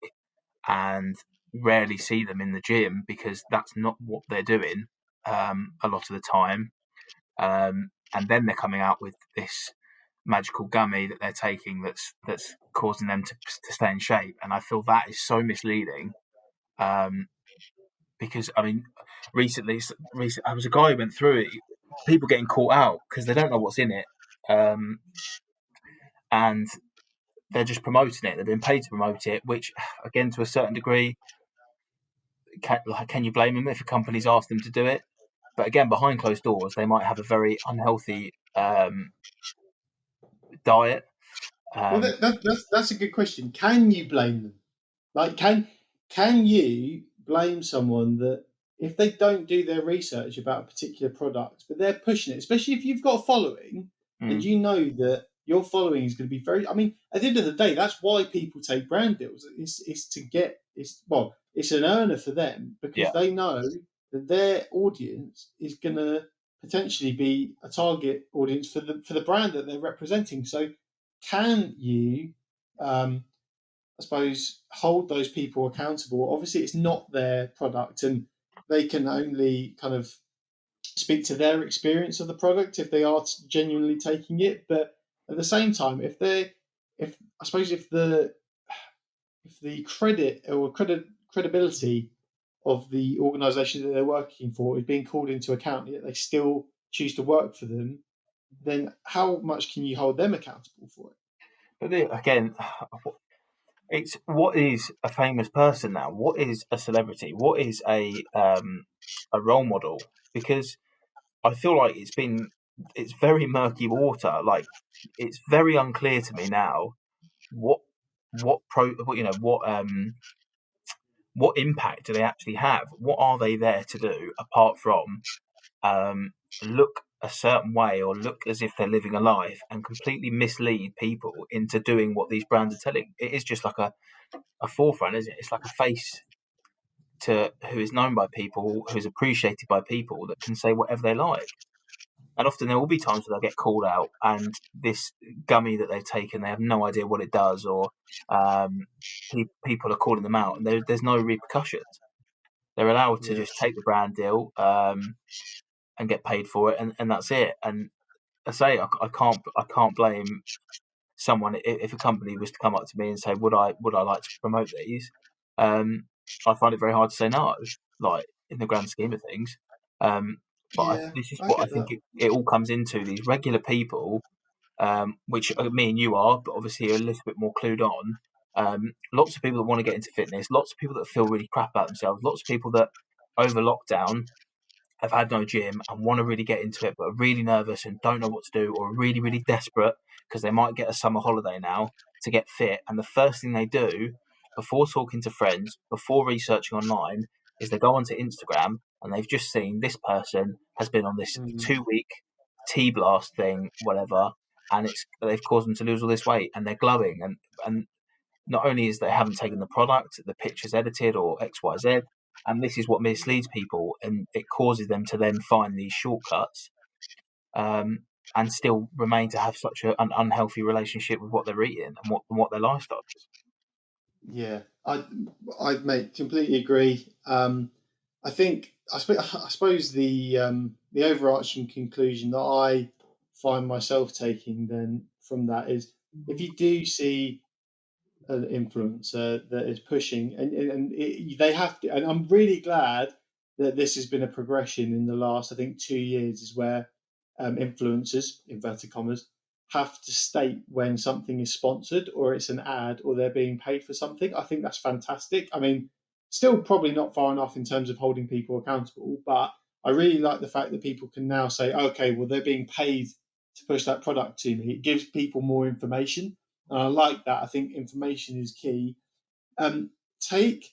and rarely see them in the gym because that's not what they're doing a lot of the time. And then they're coming out with this magical gummy that they're taking that's causing them to stay in shape. And I feel that is so misleading. Because I mean, recently, I was a guy who went through it. People getting caught out because they don't know what's in it, and they're just promoting it. They've been paid to promote it, which, again, to a certain degree, can you blame them if a company's asked them to do it? But again, behind closed doors, they might have a very unhealthy diet.
Well, that's a good question. Can you blame them? Like, can you blame someone that if they don't do their research about a particular product, but they're pushing it, especially if you've got a following and
Mm,
you know that your following is going to be very. I mean, at the end of the day, that's why people take brand deals. It's to get. It's an earner for them because
yeah,
they know that their audience is going to potentially be a target audience for the brand that they're representing. So, can you? I suppose, hold those people accountable. Obviously, it's not their product, and they can only kind of speak to their experience of the product if they are genuinely taking it. But at the same time, if I suppose if the credibility of the organisation that they're working for is being called into account, yet they still choose to work for them, then how much can you hold them accountable for it?
but again, it's what is a famous person now? What is a celebrity? What is a role model? Because I feel like it's very murky water. Like it's very unclear to me now what what impact do they actually have? What are they there to do apart from um, look a certain way or look as if they're living a life and completely mislead people into doing what these brands are telling? It is just like a forefront, isn't it? It's like a face to who is known by people, who is appreciated by people that can say whatever they like. And often there will be times where they'll get called out, and this gummy that they've taken, they have no idea what it does, or um, people are calling them out, and there's no repercussions. They're allowed to
Yeah,
just take the brand deal and get paid for it, and that's it. And I say I can't blame someone if a company was to come up to me and say would I like to promote these. Um, I find it very hard to say no, like in the grand scheme of things. Um, but
yeah,
this is
I
what I
get
think
that.
it all comes into these regular people, which me and you are, but obviously are a little bit more clued on. Lots of people that want to get into fitness, lots of people that feel really crap about themselves, lots of people that over lockdown have had no gym and want to really get into it, but are really nervous and don't know what to do, or are really, really desperate because they might get a summer holiday now to get fit. And the first thing they do before talking to friends, before researching online, is they go onto Instagram and they've just seen this person has been on this 2 week tea blast thing, whatever, and they've caused them to lose all this weight, and they're glowing, and not only is they haven't taken the product, the picture's edited or XYZ, and this is what misleads people, and it causes them to then find these shortcuts, and still remain to have such an unhealthy relationship with what they're eating and what their lifestyle is.
Yeah, I mate, completely agree. I suppose the overarching conclusion that I find myself taking then from that is, if you do see an influencer that is pushing, they have to, and I'm really glad that this has been a progression in the last, I think, 2 years, is where influencers, inverted commas, have to state when something is sponsored or it's an ad or they're being paid for something. I think that's fantastic. I mean, still probably not far enough in terms of holding people accountable, but I really like the fact that people can now say, okay, well, they're being paid to push that product to me. It gives people more information. And I like that. I think information is key. Take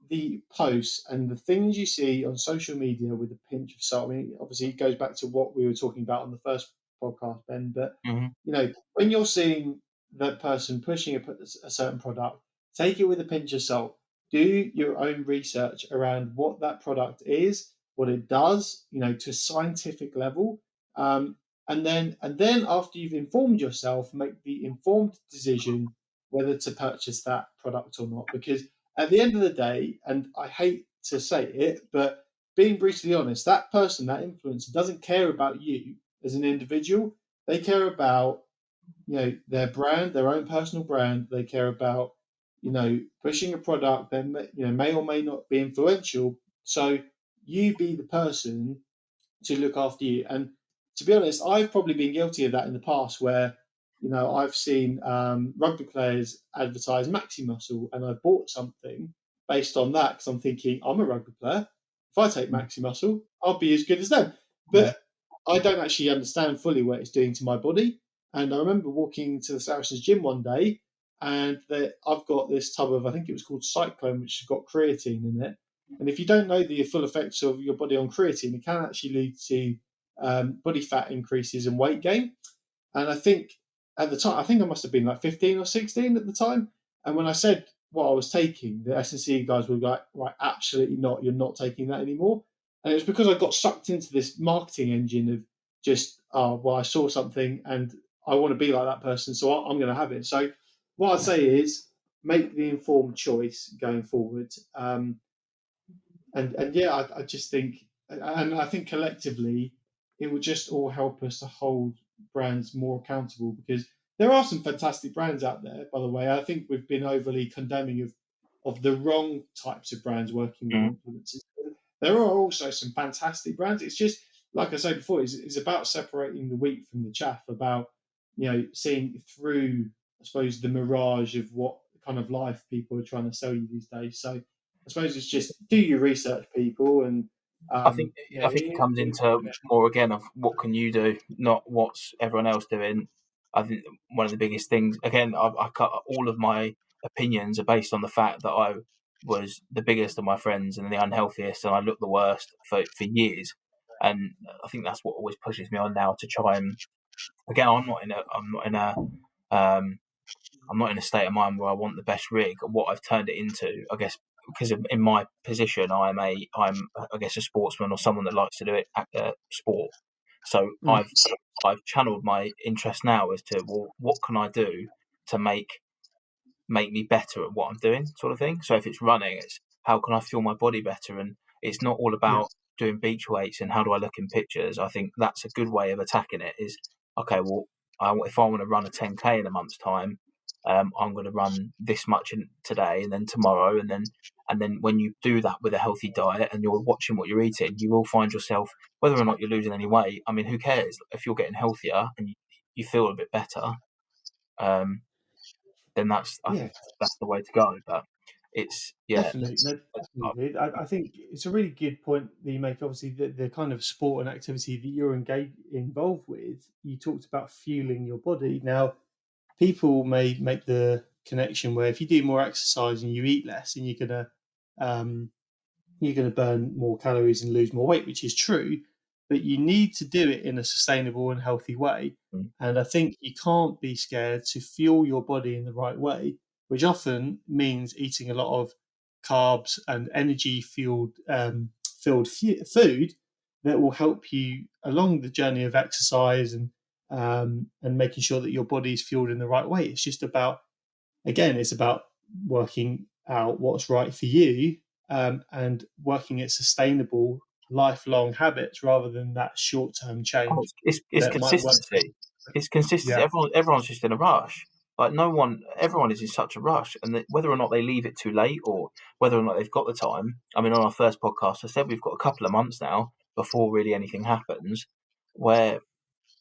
the posts and the things you see on social media with a pinch of salt. I mean, obviously, it goes back to what we were talking about on the first podcast, Ben. But
Mm-hmm.
when you're seeing that person pushing a certain product, take it with a pinch of salt. Do your own research around what that product is, what it does, to a scientific level, and then after you've informed yourself, make the informed decision whether to purchase that product or not. Because at the end of the day, and I hate to say it, but being brutally honest, that person, that influencer, doesn't care about you as an individual. They care about their brand, their own personal brand. They care about pushing a product that may or may not be influential. So you be the person to look after you. And to be honest, I've probably been guilty of that in the past, where I've seen rugby players advertise Maxi Muscle, and I've bought something based on that because I'm thinking, I'm a rugby player. If I take Maxi Muscle, I'll be as good as them. But I don't actually understand fully what it's doing to my body. And I remember walking to the Saracens gym one day, and I've got this tub of, I think it was called Cyclone, which has got creatine in it. And if you don't know the full effects of your body on creatine, it can actually lead to body fat increases and weight gain. And I think at the time, I think I must have been like 15 or 16 at the time. And when I said what I was taking, the S&C guys were like, right, absolutely not. You're not taking that anymore. And it was because I got sucked into this marketing engine of just, I saw something and I want to be like that person, so I'm going to have it. So what I'd say is make the informed choice going forward. And yeah, I just think, and I think collectively, it will just all help us to hold brands more accountable, because there are some fantastic brands out there. By the way, I think we've been overly condemning of the wrong types of brands working with influencers. There are also some fantastic brands. It's just, like I said before, it's about separating the wheat from the chaff. About seeing through, I suppose, the mirage of what kind of life people are trying to sell you these days. So I suppose it's just do your research, people, and
I think it comes into more again of what can you do, not what's everyone else doing. I think one of the biggest things, again, I cut all of my opinions are based on the fact that I was the biggest of my friends and the unhealthiest, and I looked the worst for years. And I think that's what always pushes me on now to try and, again, I'm not in a state of mind where I want the best rig. What I've turned it into, I guess, because in my position, I'm I guess a sportsman or someone that likes to do it sport. So I've channeled my interest now as to, well, what can I do to make me better at what I'm doing, sort of thing. So if it's running, it's how can I feel my body better, and it's not all about doing beach weights and how do I look in pictures. I think that's a good way of attacking it. Is okay, well, if I want to run a 10K in a month's time, I'm going to run this much today and then tomorrow, and then when you do that with a healthy diet and you're watching what you're eating, you will find yourself, whether or not you're losing any weight. I mean, who cares if you're getting healthier and you feel a bit better? Then I think that's the way to go. But it's
definitely. No, definitely. I think it's a really good point that you make. Obviously, the kind of sport and activity that you're involved with, you talked about fueling your body. Now, people may make the connection where if you do more exercise and you eat less, and you're going to burn more calories and lose more weight, which is true, but you need to do it in a sustainable and healthy way.
Mm.
And I think you can't be scared to fuel your body in the right way, which often means eating a lot of carbs and energy filled food that will help you along the journey of exercise and making sure that your body is fueled in the right way. It's just about, again, it's about working out what's right for you, and working at sustainable, lifelong habits rather than that short-term
Oh,
change
it's
that might work.
consistency. It's consistency.
Yeah,
Everyone's just in a rush. Like everyone is in such a rush, and whether or not they leave it too late or whether or not they've got the time. I mean, on our first podcast, I said we've got a couple of months now before really anything happens, where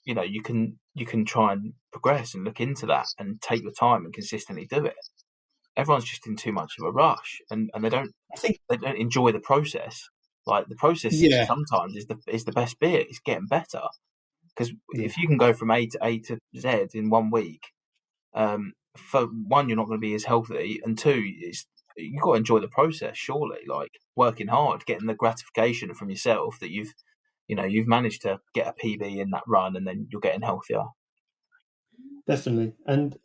you can try and progress and look into that and take the time and consistently do it. Everyone's just in too much of a rush, and
I think.
they don't enjoy the process. Like the process
Yeah,
sometimes is the best bit. It's getting better. Because
yeah,
if you can go from A to Z in 1 week, for one, you're not going to be as healthy, and two, you've got to enjoy the process. Surely, like working hard, getting the gratification from yourself that you've managed to get a PB in that run, and then you're getting healthier.
definitely. And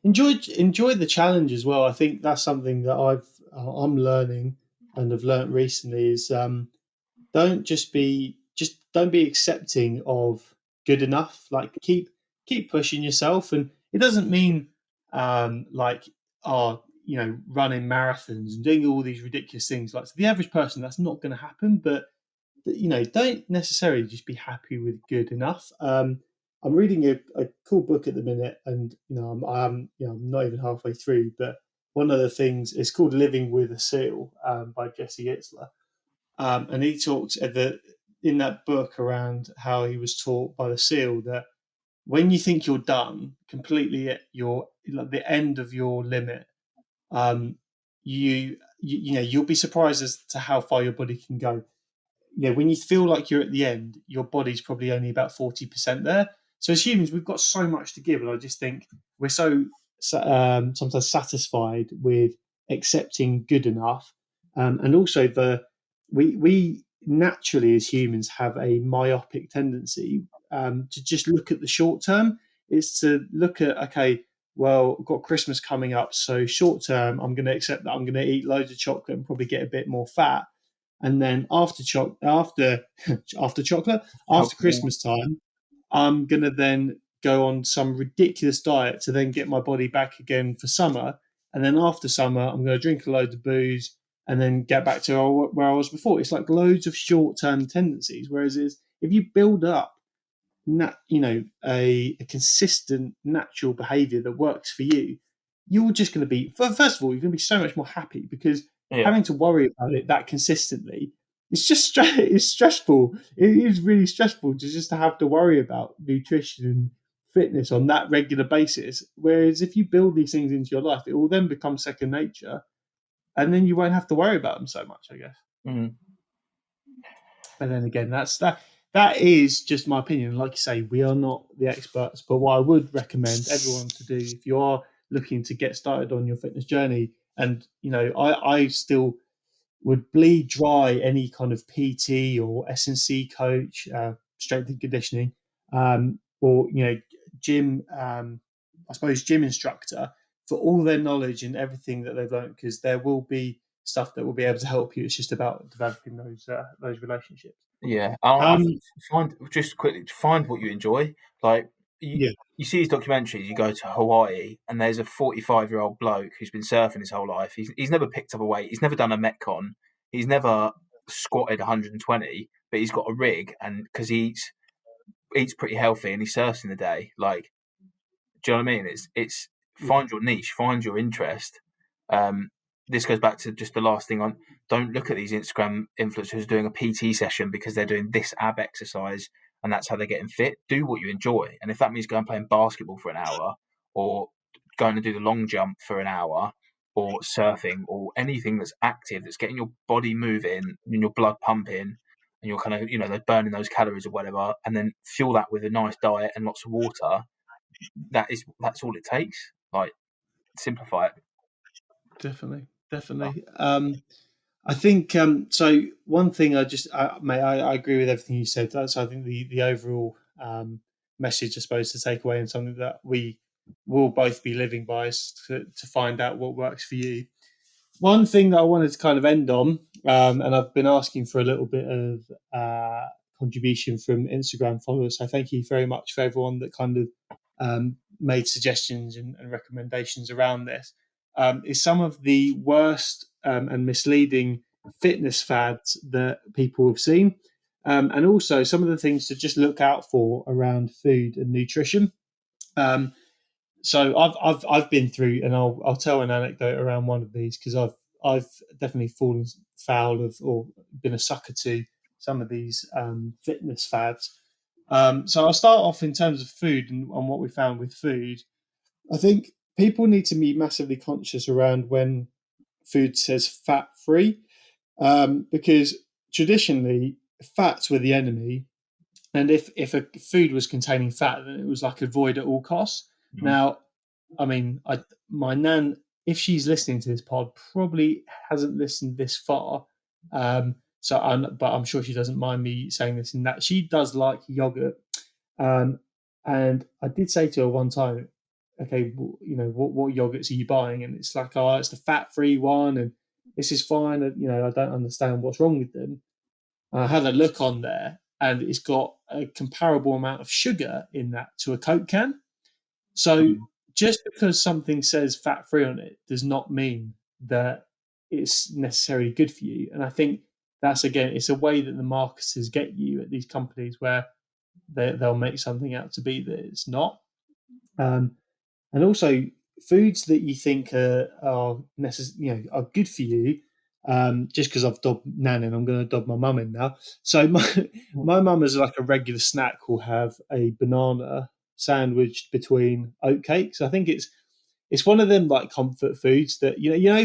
enjoy the challenge as well. I think that's something that I'm learning and have learnt recently is, don't be accepting of good enough. Like keep pushing yourself, and it doesn't mean like, running marathons and doing all these ridiculous things. Like, to the average person, that's not going to happen. But don't necessarily just be happy with good enough. I'm reading a cool book at the minute, and I'm not even halfway through. But one of the things is called "Living with a Seal" by Jesse Itzler, and he talks in that book around how he was taught by the SEAL that when you think you're done completely at your like the end of your limit, um, you'll be surprised as to how far your body can go. When you feel like you're at the end, your body's probably only about 40% there. So as humans, we've got so much to give, and I just think we're sometimes satisfied with accepting good enough, and also we naturally as humans have a myopic tendency to just look at the short term. It's to look at, okay, well, I've got Christmas coming up, so short term, I'm going to accept that I'm going to eat loads of chocolate and probably get a bit more fat, and then after chocolate, after
Helpful.
Christmas time, I'm gonna then go on some ridiculous diet to then get my body back again for summer, and then after summer, I'm gonna drink a load of booze and then get back to where I was before. It's like loads of short-term tendencies. Whereas if you build up a consistent natural behavior that works for you, you're just going to be, first of all, you're going to be so much more happy, because
Yeah.
having to worry about it that consistently, it's stressful. It is really stressful to have to worry about nutrition and fitness on that regular basis. Whereas if you build these things into your life, it will then become second nature, and then you won't have to worry about them so much, I guess.
Mm.
But then again, that is just my opinion. Like you say, we are not the experts, but what I would recommend everyone to do, if you are looking to get started on your fitness journey, and I still would bleed dry any kind of PT or S&C coach, strength and conditioning, or gym, I suppose gym instructor, for all their knowledge and everything that they've learned, because there will be stuff that will be able to help you. It's just about developing those relationships.
Yeah, I
Um,
think find what you enjoy. Like you,
yeah,
you see these documentaries. You go to Hawaii, and there's a 45-year-old bloke who's been surfing his whole life. He's never picked up a weight. He's never done a metcon. He's never squatted 120, but he's got a rig, and because he eats pretty healthy and he surfs in the day. Like, do you know what I mean? It's
yeah,
find your niche, find your interest. Um, this goes back to just the last thing on. Don't look at these Instagram influencers doing a PT session because they're doing this ab exercise and that's how they're getting fit. Do what you enjoy, and if that means going playing basketball for an hour, or going to do the long jump for an hour, or surfing, or anything that's active, that's getting your body moving and your blood pumping, and you're kind of they're burning those calories or whatever, and then fuel that with a nice diet and lots of water. That's all it takes. Like simplify it.
Definitely. I think so. One thing mate, I agree with everything you said. So I think the overall message, I suppose, to take away, and something that we will both be living by, is to find out what works for you. One thing that I wanted to kind of end on, and I've been asking for a little bit of contribution from Instagram followers. So thank you very much for everyone that kind of made suggestions and recommendations around this. Is some of the worst and misleading fitness fads that people have seen, and also some of the things to just look out for around food and nutrition. Um, so I've been through, and I'll tell an anecdote around one of these, because I've definitely fallen foul of, or been a sucker to, some of these fitness fads. So I'll start off in terms of food and what we found with food. I think people need to be massively conscious around when food says fat free, because traditionally fats were the enemy, and if a food was containing fat, then it was like avoid at all costs.
Mm-hmm.
Now, I mean, my nan, if she's listening to this pod, probably hasn't listened this far. But I'm sure she doesn't mind me saying this, in that she does like yogurt. And I did say to her one time, okay, what yogurts are you buying? And it's like, oh, it's the fat-free one, and this is fine. And, I don't understand what's wrong with them. And I had a look on there, and it's got a comparable amount of sugar in that to a Coke can. So just because something says fat-free on it does not mean that it's necessarily good for you. And I think that's, again, it's a way that the marketers get you at these companies, where they'll make something out to be that it's not. And also foods that you think are are good for you. Just because I've dobbed Nan in, I'm going to dob my mum in now. So my mum, is like a regular snack, will have a banana sandwiched between oat cakes. I think it's one of them like comfort foods that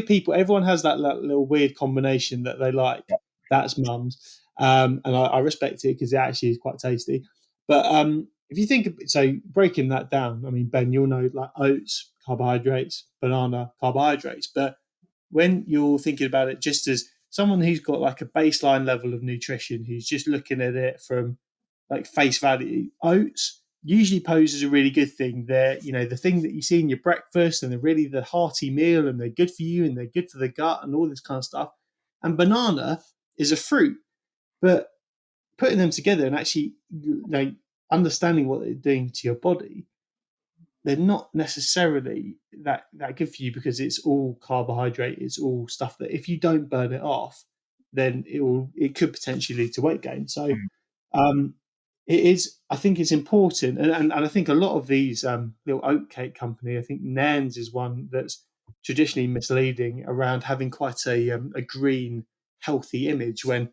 people, everyone has that little weird combination that they like. That's mum's, and I respect it because it actually is quite tasty. But if you think so, breaking that down, I mean, Ben, you'll know, like, oats, carbohydrates, banana, carbohydrates. But when you're thinking about it just as someone who's got like a baseline level of nutrition, who's just looking at it from like face value, oats usually poses a really good thing. They're, the thing that you see in your breakfast, and they're really the hearty meal, and they're good for you, and they're good for the gut, and all this kind of stuff. And banana is a fruit, but putting them together and actually, understanding what they're doing to your body, they're not necessarily that good for you, because it's all carbohydrate. It's all stuff that if you don't burn it off, then it could potentially lead to weight gain. So it is. I think it's important, and I think a lot of these little oatcake company, I think Nan's is one that's traditionally misleading around having quite a green, healthy image, when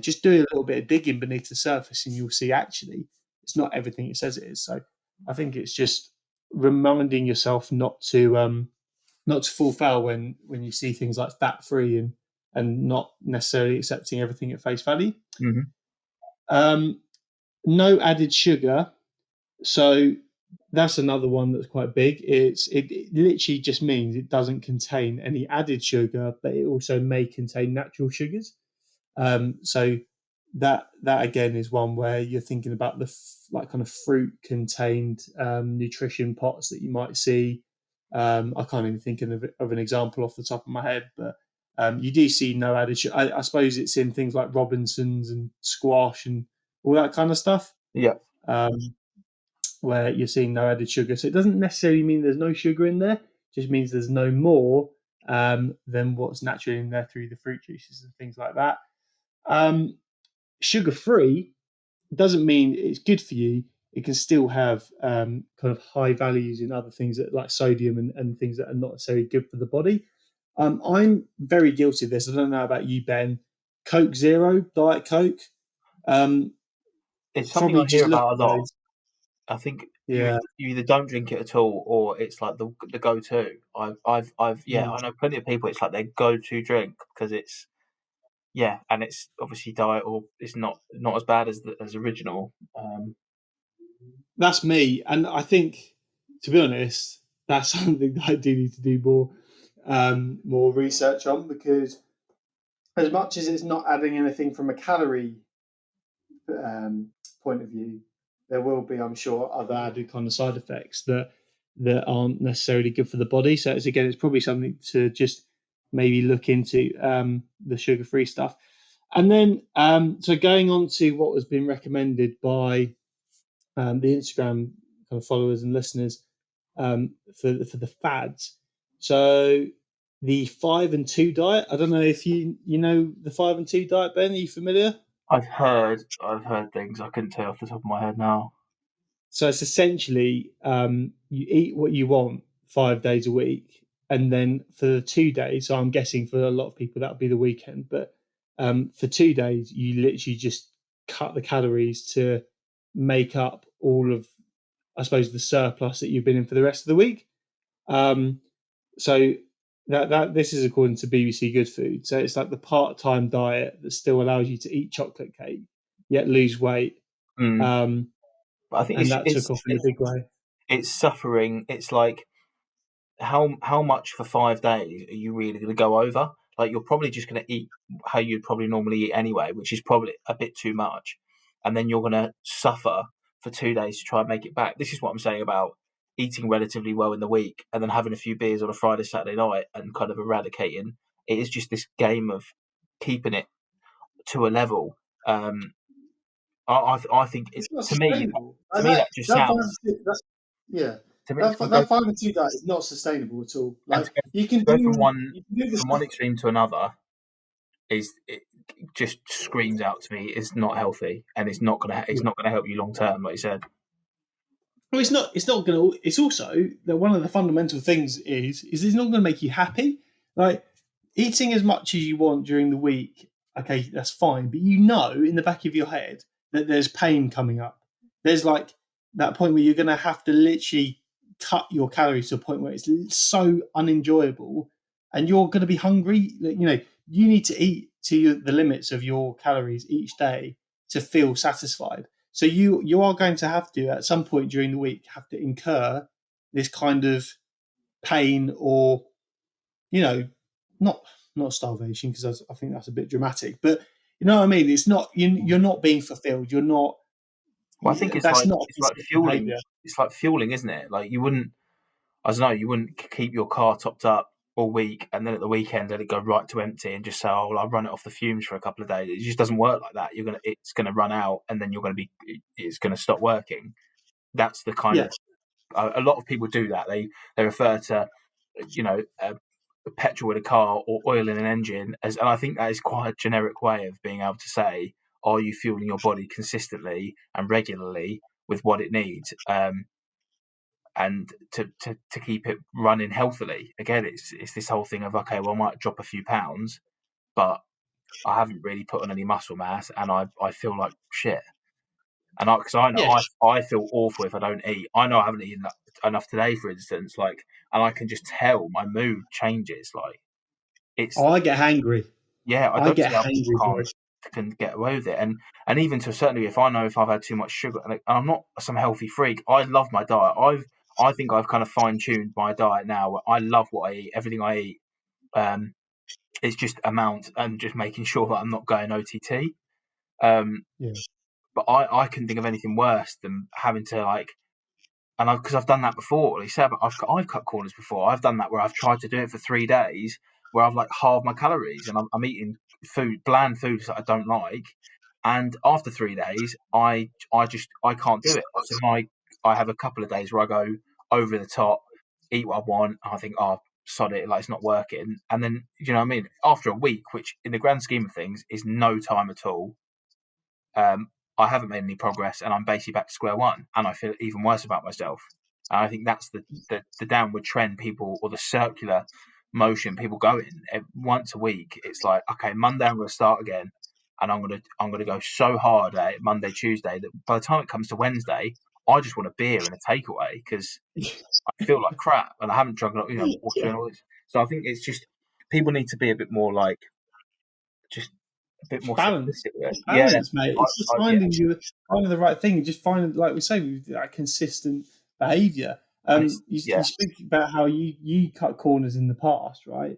just do a little bit of digging beneath the surface, and you'll see actually it's not everything it says it is. So I think it's just reminding yourself not to fall foul when you see things like fat free, and not necessarily accepting everything at face value.
Mm-hmm.
No added sugar. So that's another one that's quite big. It literally just means it doesn't contain any added sugar, but it also may contain natural sugars. So that again is one where you're thinking about the like kind of fruit contained nutrition pots that you might see. I can't even think of an example off the top of my head, but you do see no added sugar. I suppose it's in things like Robinsons and squash and all that kind of stuff.
Yeah.
Where you're seeing no added sugar. So it doesn't necessarily mean there's no sugar in there, it just means there's no more than what's naturally in there through the fruit juices and things like that. Sugar free doesn't mean it's good for you. It can still have kind of high values in other things, that like sodium and things that are not necessarily good for the body. I'm very guilty of this. I don't know about you, Ben. Coke Zero, Diet Coke.
It's something
Probably
I hear
just look
about a
at
lot.
those.
I think
Yeah.
you either don't drink it at all, or it's like the go-to. I know plenty of people. It's like their go-to drink, because it's and it's obviously diet, or it's not as bad as original.
That's me. And I think, to be honest, that's something that I do need to do more research on, because as much as it's not adding anything from a calorie um, point of view, there will be, I'm sure, other added kind of side effects that aren't necessarily good for the body. So it's probably something to just maybe look into, the sugar-free stuff. And then, so going on to what has been recommended by the Instagram kind of followers and listeners, for the fads. So the 5 and 2 diet. I don't know if you know the 5 and 2 diet, Ben. Are you familiar?
I've heard things. I couldn't tell you off the top of my head now.
So it's essentially, you eat what you want 5 days a week, and then for the 2 days. So I'm guessing for a lot of people that would be the weekend, but for 2 days you literally just cut the calories to make up all of, I suppose, the surplus that you've been in for the rest of the week. Um, so that this is according to BBC Good Food. So it's like the part-time diet that still allows you to eat chocolate cake yet lose weight.
Mm.
Um,
But I think
and that took off in a big way.
it's suffering. It's like how much for 5 days are you really going to go over? Like you're probably just going to eat how you'd probably normally eat anyway, which is probably a bit too much, and then you're going to suffer for 2 days to try and make it back. This is what I'm saying about eating relatively well in the week and then having a few beers on a Friday, Saturday night and kind of eradicating. It is just this game of keeping it to a level. I think
It's not
to me
sustainable.
to
And
me that just sounds
yeah,
to me to go
that 5 and 2 diet is not sustainable at all.
and
Like
to go from
you can do the
from
stuff.
one extreme to another is it just screams out to me it's not healthy and it's not gonna help you long term, like you said.
Well, it's not. It's not going to. It's also that one of the fundamental things is it's not going to make you happy. Like eating as much as you want during the week. Okay, that's fine, but you know in the back of your head that there's pain coming up. There's like that point where you're going to have to literally cut your calories to a point where it's so unenjoyable, and you're going to be hungry. You need to eat to the limits of your calories each day to feel satisfied. So you are going to have to at some point during the week have to incur this kind of pain, or you know not not starvation, because I think that's a bit dramatic, but you know what I mean. It's not you're not being fulfilled. You're not.
Well, I think
That's not a
it's like
consistent
fueling.
behaviour.
It's like fueling, isn't it? Like you wouldn't, I don't know, you wouldn't keep your car topped up all week and then at the weekend let it go right to empty and just say, "Oh, well, I'll run it off the fumes for a couple of days." It just doesn't work like that. It's gonna run out, and then it's gonna stop working. That's the kind
Yeah,
of a lot of people do that. They refer to petrol in a car or oil in an engine as, and I think that is quite a generic way of being able to say, are you fueling your body consistently and regularly with what it needs, and to keep it running healthily. Again, it's this whole thing of, okay, well, I might drop a few pounds, but I haven't really put on any muscle mass, and I feel like shit. And because I know
yeah.
I feel awful if I don't eat. I know I haven't eaten enough today, for instance. Like, and I can just tell my mood changes. Like, it's
Oh, I get hangry.
yeah. I
I
don't
get
see how people
hangry for it.
can get away with it. And even to a certain degree, if I know if I've had too much sugar, and I'm not some healthy freak, I love my diet. I think I've kind of fine tuned my diet now. I love what I eat, everything I eat. Um, it's just amount and just making sure that I'm not going OTT. Um,
Yeah.
but I couldn't think of anything worse than having to like, and because I've done that before. Like you said, but I've cut corners before. I've done that where I've tried to do it for 3 days, where I've like halved my calories, and I'm eating bland foods that I don't like. And after 3 days, I can't do it. So I have a couple of days where I go over the top, eat what I want, and I think, oh, sod it, like it's not working. And then, you know what I mean? After a week, which in the grand scheme of things is no time at all, um, I haven't made any progress, and I'm basically back to square one, and I feel even worse about myself. And I think that's the downward trend people, or the circular motion people go in. Once a week, it's like, okay, Monday I'm going to start again, and I'm gonna go so hard at it Monday, Tuesday, that by the time it comes to Wednesday, I just want a beer and a takeaway because I feel like crap and I haven't drunk, water
Yeah.
and all this. So I think it's just people need to be a bit more like just a bit more
Balance.
simplistic with it.
It's
Yeah,
balance, mate. It's just
yeah.
finding the right thing. Just finding, like we say, that consistent behaviour. You speak about how you cut corners in the past, right?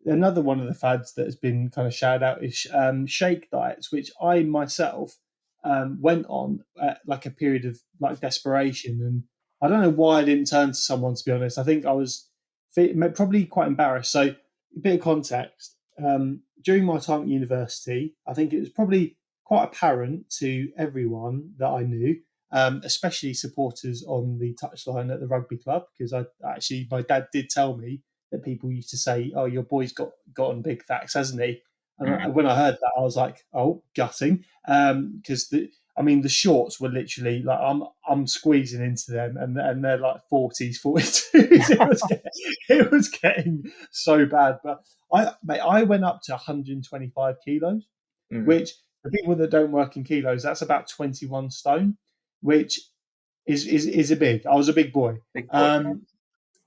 Another one of the fads that has been kind of shouted out is shake diets, which I myself went on at like a period of like desperation, and I don't know why I didn't turn to someone, to be honest. I think I was probably quite embarrassed. So, a bit of context. During my time at university, I think it was probably quite apparent to everyone that I knew, especially supporters on the touchline at the rugby club, because my dad did tell me that people used to say, "Oh, your boy's got on big Thacks, hasn't he?" And when I heard that, I was like, "Oh, gutting," because the shorts were literally like I'm squeezing into them, and they're like 40s, 42s. It was getting so bad. But I went up to 125 kilos, which for people that don't work in kilos, that's about 21 stone, which is a big. I was a big boy.
Big boy.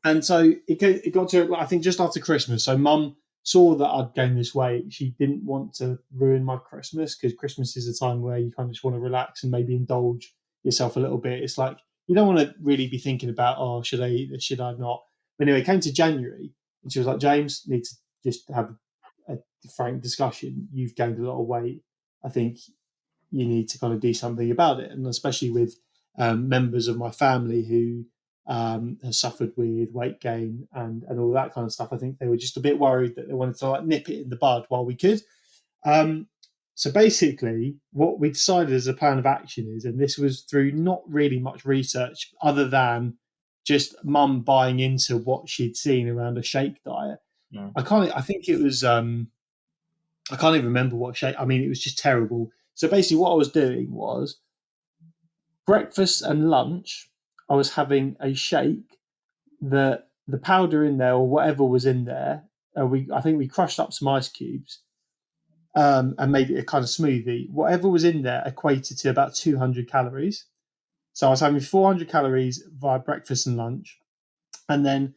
And so it got to, I think, just after Christmas. So mum saw that I'd gained this weight. She didn't want to ruin my Christmas, because Christmas is a time where you kind of just want to relax and maybe indulge yourself a little bit. It's like you don't want to really be thinking about, oh, should I eat this, should I not? But anyway, it came to January, and she was like, James, need to just have a frank discussion. You've gained a lot of weight. I think you need to kind of do something about it. And especially with members of my family who have suffered with weight gain and all that kind of stuff, I think they were just a bit worried that they wanted to like nip it in the bud while we could. So basically, what we decided as a plan of action is, and this was through not really much research other than just mum buying into what she'd seen around a shake diet.
Yeah.
I think it was I can't even remember what shake. I mean, it was just terrible. So basically, what I was doing was breakfast and lunch. I was having a shake that the powder in there or whatever was in there. I think we crushed up some ice cubes and made it a kind of smoothie. Whatever was in there equated to about 200 calories. So I was having 400 calories via breakfast and lunch, and then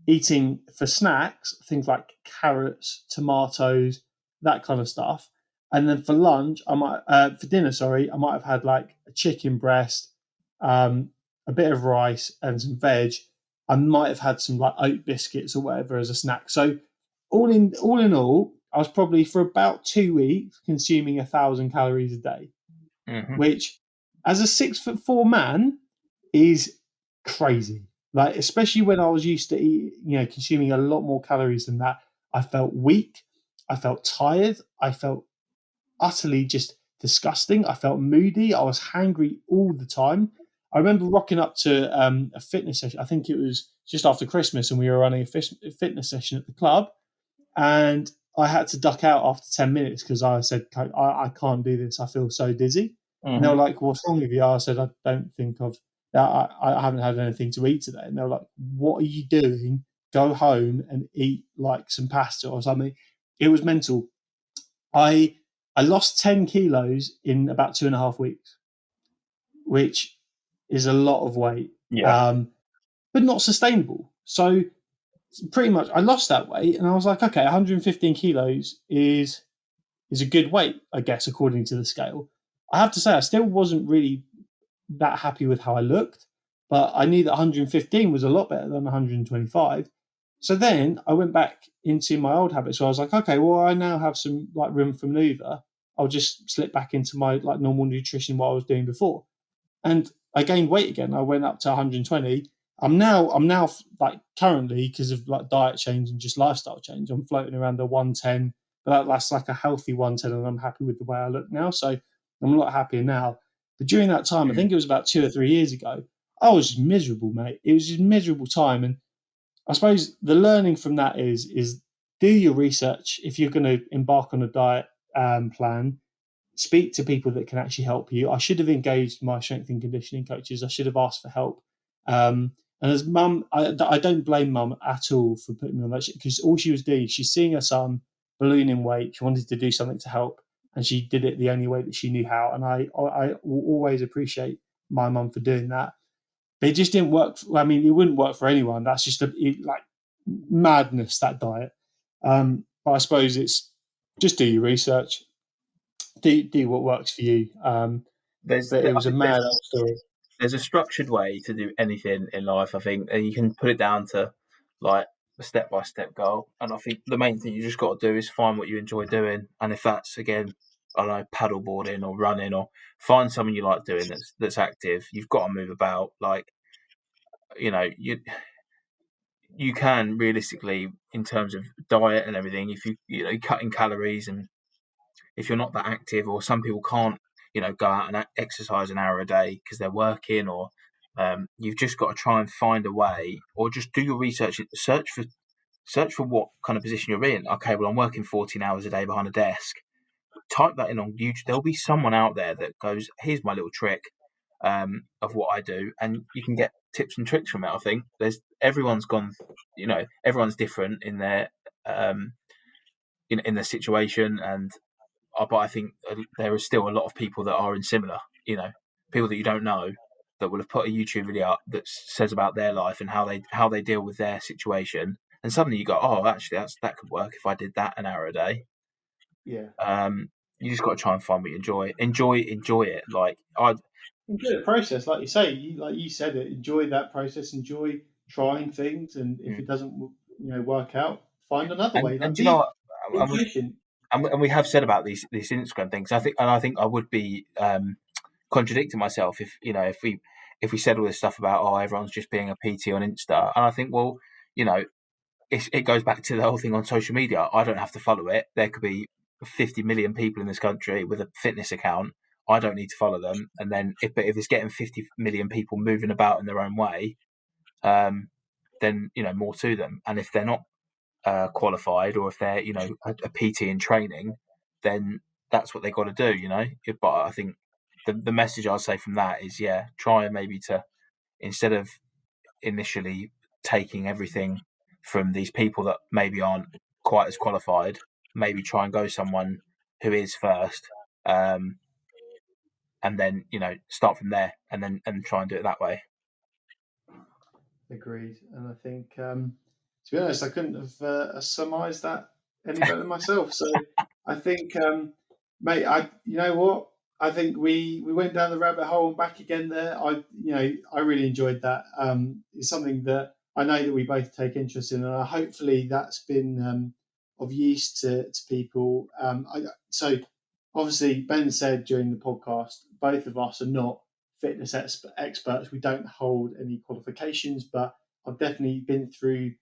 eating for snacks things like carrots, tomatoes, that kind of stuff. And then for lunch, for dinner, I might have had like a chicken breast, a bit of rice, and some veg. I might have had some like oat biscuits or whatever as a snack. So all in all, I was probably for about 2 weeks consuming 1,000 calories a day, which, as a 6'4" man, is crazy. Like, especially when I was used to consuming a lot more calories than that. I felt weak. I felt tired. I felt utterly just disgusting. I felt moody. I was hangry all the time. I remember rocking up to a fitness session. I think it was just after Christmas, and we were running a fitness session at the club. And I had to duck out after 10 minutes because I said, I can't do this. I feel so dizzy. And they were like, what's wrong with you? I said, I don't think I haven't had anything to eat today. And they were like, what are you doing? Go home and eat like some pasta or something. It was mental. I lost 10 kilos in about 2.5 weeks, which is a lot of weight, but not sustainable. So pretty much I lost that weight, and I was like, okay, 115 kilos is a good weight, I guess, according to the scale. I have to say, I still wasn't really that happy with how I looked, but I knew that 115 was a lot better than 125. So then I went back into my old habits. So I was like, okay, well, I now have some like room for maneuver. I'll just slip back into my like normal nutrition, what I was doing before. And I gained weight again. I went up to 120. I'm now like currently, because of like diet change and just lifestyle change, I'm floating around the 110, but that's like a healthy 110, and I'm happy with the way I look now. So I'm a lot happier now. But during that time, I think it was about 2 or 3 years ago, I was just miserable, mate. It was just miserable time. And I suppose the learning from that is do your research if you're going to embark on a diet plan. Speak to people that can actually help you. I should have engaged my strength and conditioning coaches. I should have asked for help. And as mum, I don't blame mum at all for putting me on that shit, because all she was doing, she's seeing her son balloon in weight. She wanted to do something to help, and she did it the only way that she knew how. And I will always appreciate my mum for doing that. But it just didn't work. It wouldn't work for anyone. That's just like madness, that diet. But I suppose it's just do your research, do what works for you. But it was a mad old story.
there's a structured way to do anything in life. I think, and you can put it down to like a step by step goal. And I think the main thing you just got to do is find what you enjoy doing. And if that's again, I don't know, paddle boarding or running, or find something you like doing that's active. You've got to move about. Like, you can realistically, in terms of diet and everything, if you cutting calories, and if you're not that active, or some people can't, go out and exercise an hour a day because they're working, or you've just got to try and find a way, or just do your research, search for what kind of position you're in. Okay, well, I'm working 14 hours a day behind a desk. Type that in on YouTube. There'll be someone out there that goes, "Here's my little trick of what I do," and you can get tips and tricks from it. I think everyone's different in their in their situation, and but I think there are still a lot of people that are in similar, people that you don't know that will have put a YouTube video up that says about their life and how they deal with their situation, and suddenly you go, oh, actually that could work if I did that an hour a day.
Yeah.
You just got to try and find what you enjoy it. Like
Enjoy the process, like you say. Like you said, it. Enjoy that process. Enjoy trying things, and if it doesn't, work out, find another way.
and
Like
do you know
be
what?
impatient.
And we have said about these Instagram things. I think I would be contradicting myself if we said all this stuff about, oh, everyone's just being a PT on Insta. And I think, well, it goes back to the whole thing on social media. I don't have to follow it. There could be 50 million people in this country with a fitness account. I don't need to follow them. And then if it's getting 50 million people moving about in their own way, then more to them. And if they're not qualified, or if they're a PT in training, then that's what they got to do. But I think the message I'd say from that is, try and maybe to, instead of initially taking everything from these people that maybe aren't quite as qualified, maybe try and go someone who is first, and then start from there, and try and do it that way.
Agreed. And I think, to be honest, I couldn't have surmised that any better myself. So I think, mate, you know what? I think we went down the rabbit hole and back again there. I really enjoyed that. It's something that I know that we both take interest in, and hopefully that's been of use to people. So obviously, Ben said during the podcast, both of us are not fitness experts. We don't hold any qualifications, but I've definitely been through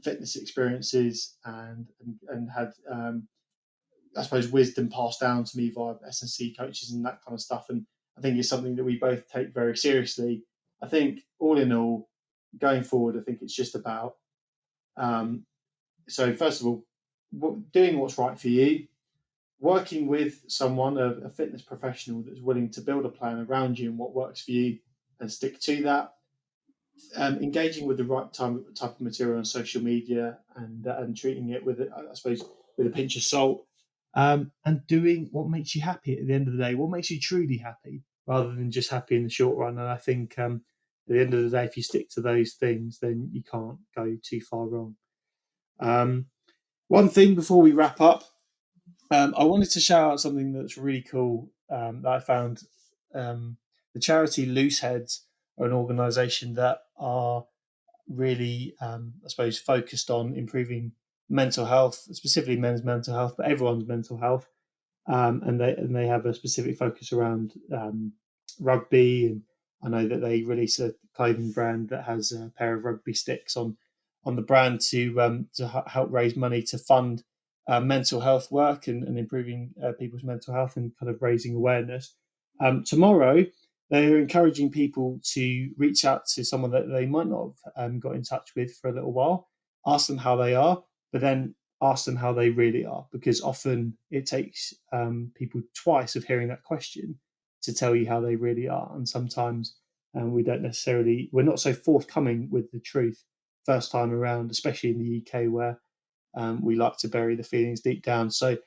fitness experiences and had I suppose wisdom passed down to me via S&C coaches and that kind of stuff. And I think it's something that we both take very seriously. I think all in all, going forward, I think it's just about so first of all, doing what's right for you, working with someone, a fitness professional that's willing to build a plan around you and what works for you and stick to that, engaging with the right type of material on social media and treating it with, I suppose, with a pinch of salt, and doing what makes you happy at the end of the day, what makes you truly happy rather than just happy in the short run. And I think at the end of the day, if you stick to those things, then you can't go too far wrong. One thing before we wrap up, I wanted to shout out something that's really cool that I found. The charity Looseheads are an organisation that are really, I suppose, focused on improving mental health, specifically men's mental health, but everyone's mental health. And they have a specific focus around rugby. And I know that they release a clothing brand that has a pair of rugby sticks on the brand to help raise money to fund mental health work and improving people's mental health and kind of raising awareness. Tomorrow, they're encouraging people to reach out to someone that they might not have got in touch with for a little while, ask them how they are, but then ask them how they really are, because often it takes people twice of hearing that question to tell you how they really are. And sometimes we're not so forthcoming with the truth first time around, especially in the UK where we like to bury the feelings deep down. So,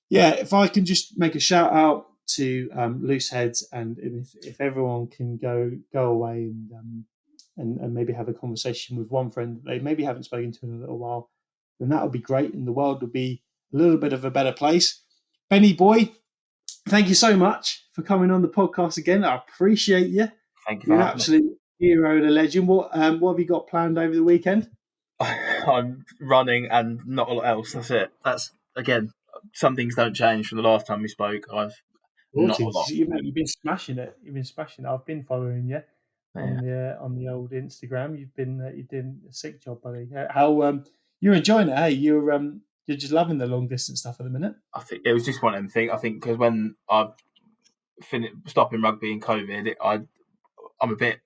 yeah, if I can just make a shout out to Loose Heads, and if everyone can go away and maybe have a conversation with one friend that they maybe haven't spoken to in a little while, then that would be great, and the world would be a little bit of a better place. Benny boy, thank you so much for coming on the podcast again. I appreciate you.
Thank you for
You're an
having me.
absolute hero and a legend. What have you got planned over the weekend?
I'm running and not a lot else. That's it. That's again, some things don't change from the last time we spoke. I've not a lot.
You've been smashing it. You've been smashing it. I've been following you
Yeah,
on the old Instagram. You're doing a sick job, buddy. How you're enjoying it? Hey, you're just loving the long distance stuff at the minute.
I think it was just one of them things. I think because when I finished stopping rugby in COVID, I'm a bit.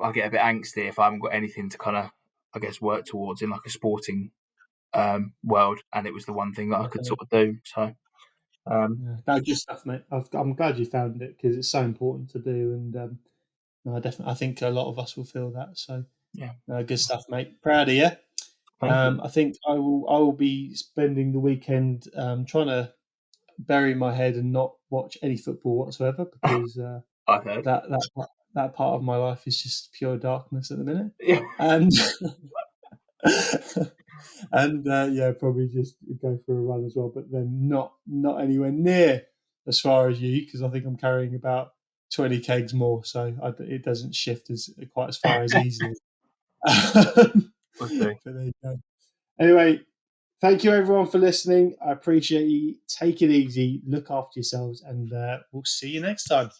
I get a bit angsty if I haven't got anything to kind of, I guess, work towards in like a sporting world, and it was the one thing that I could
Definitely.
sort of do. So
Yeah, no, good stuff, mate. I'm glad you found it because it's so important to do, and no, definitely, I think a lot of us will feel that. So,
yeah,
good stuff, mate. Proud of you.
thank you.
I think I will be spending the weekend trying to bury my head and not watch any football whatsoever because
I've heard.
that part of my life is just pure darkness at the minute,
Yeah,
and and yeah, probably just go for a run as well, but then not anywhere near as far as you because I think I'm carrying about 20 kegs more, so it doesn't shift as quite as far as easily. But
we'll see.
there you go. Anyway, thank you everyone for listening. I appreciate you. Take it easy, look after yourselves, and we'll see you next time.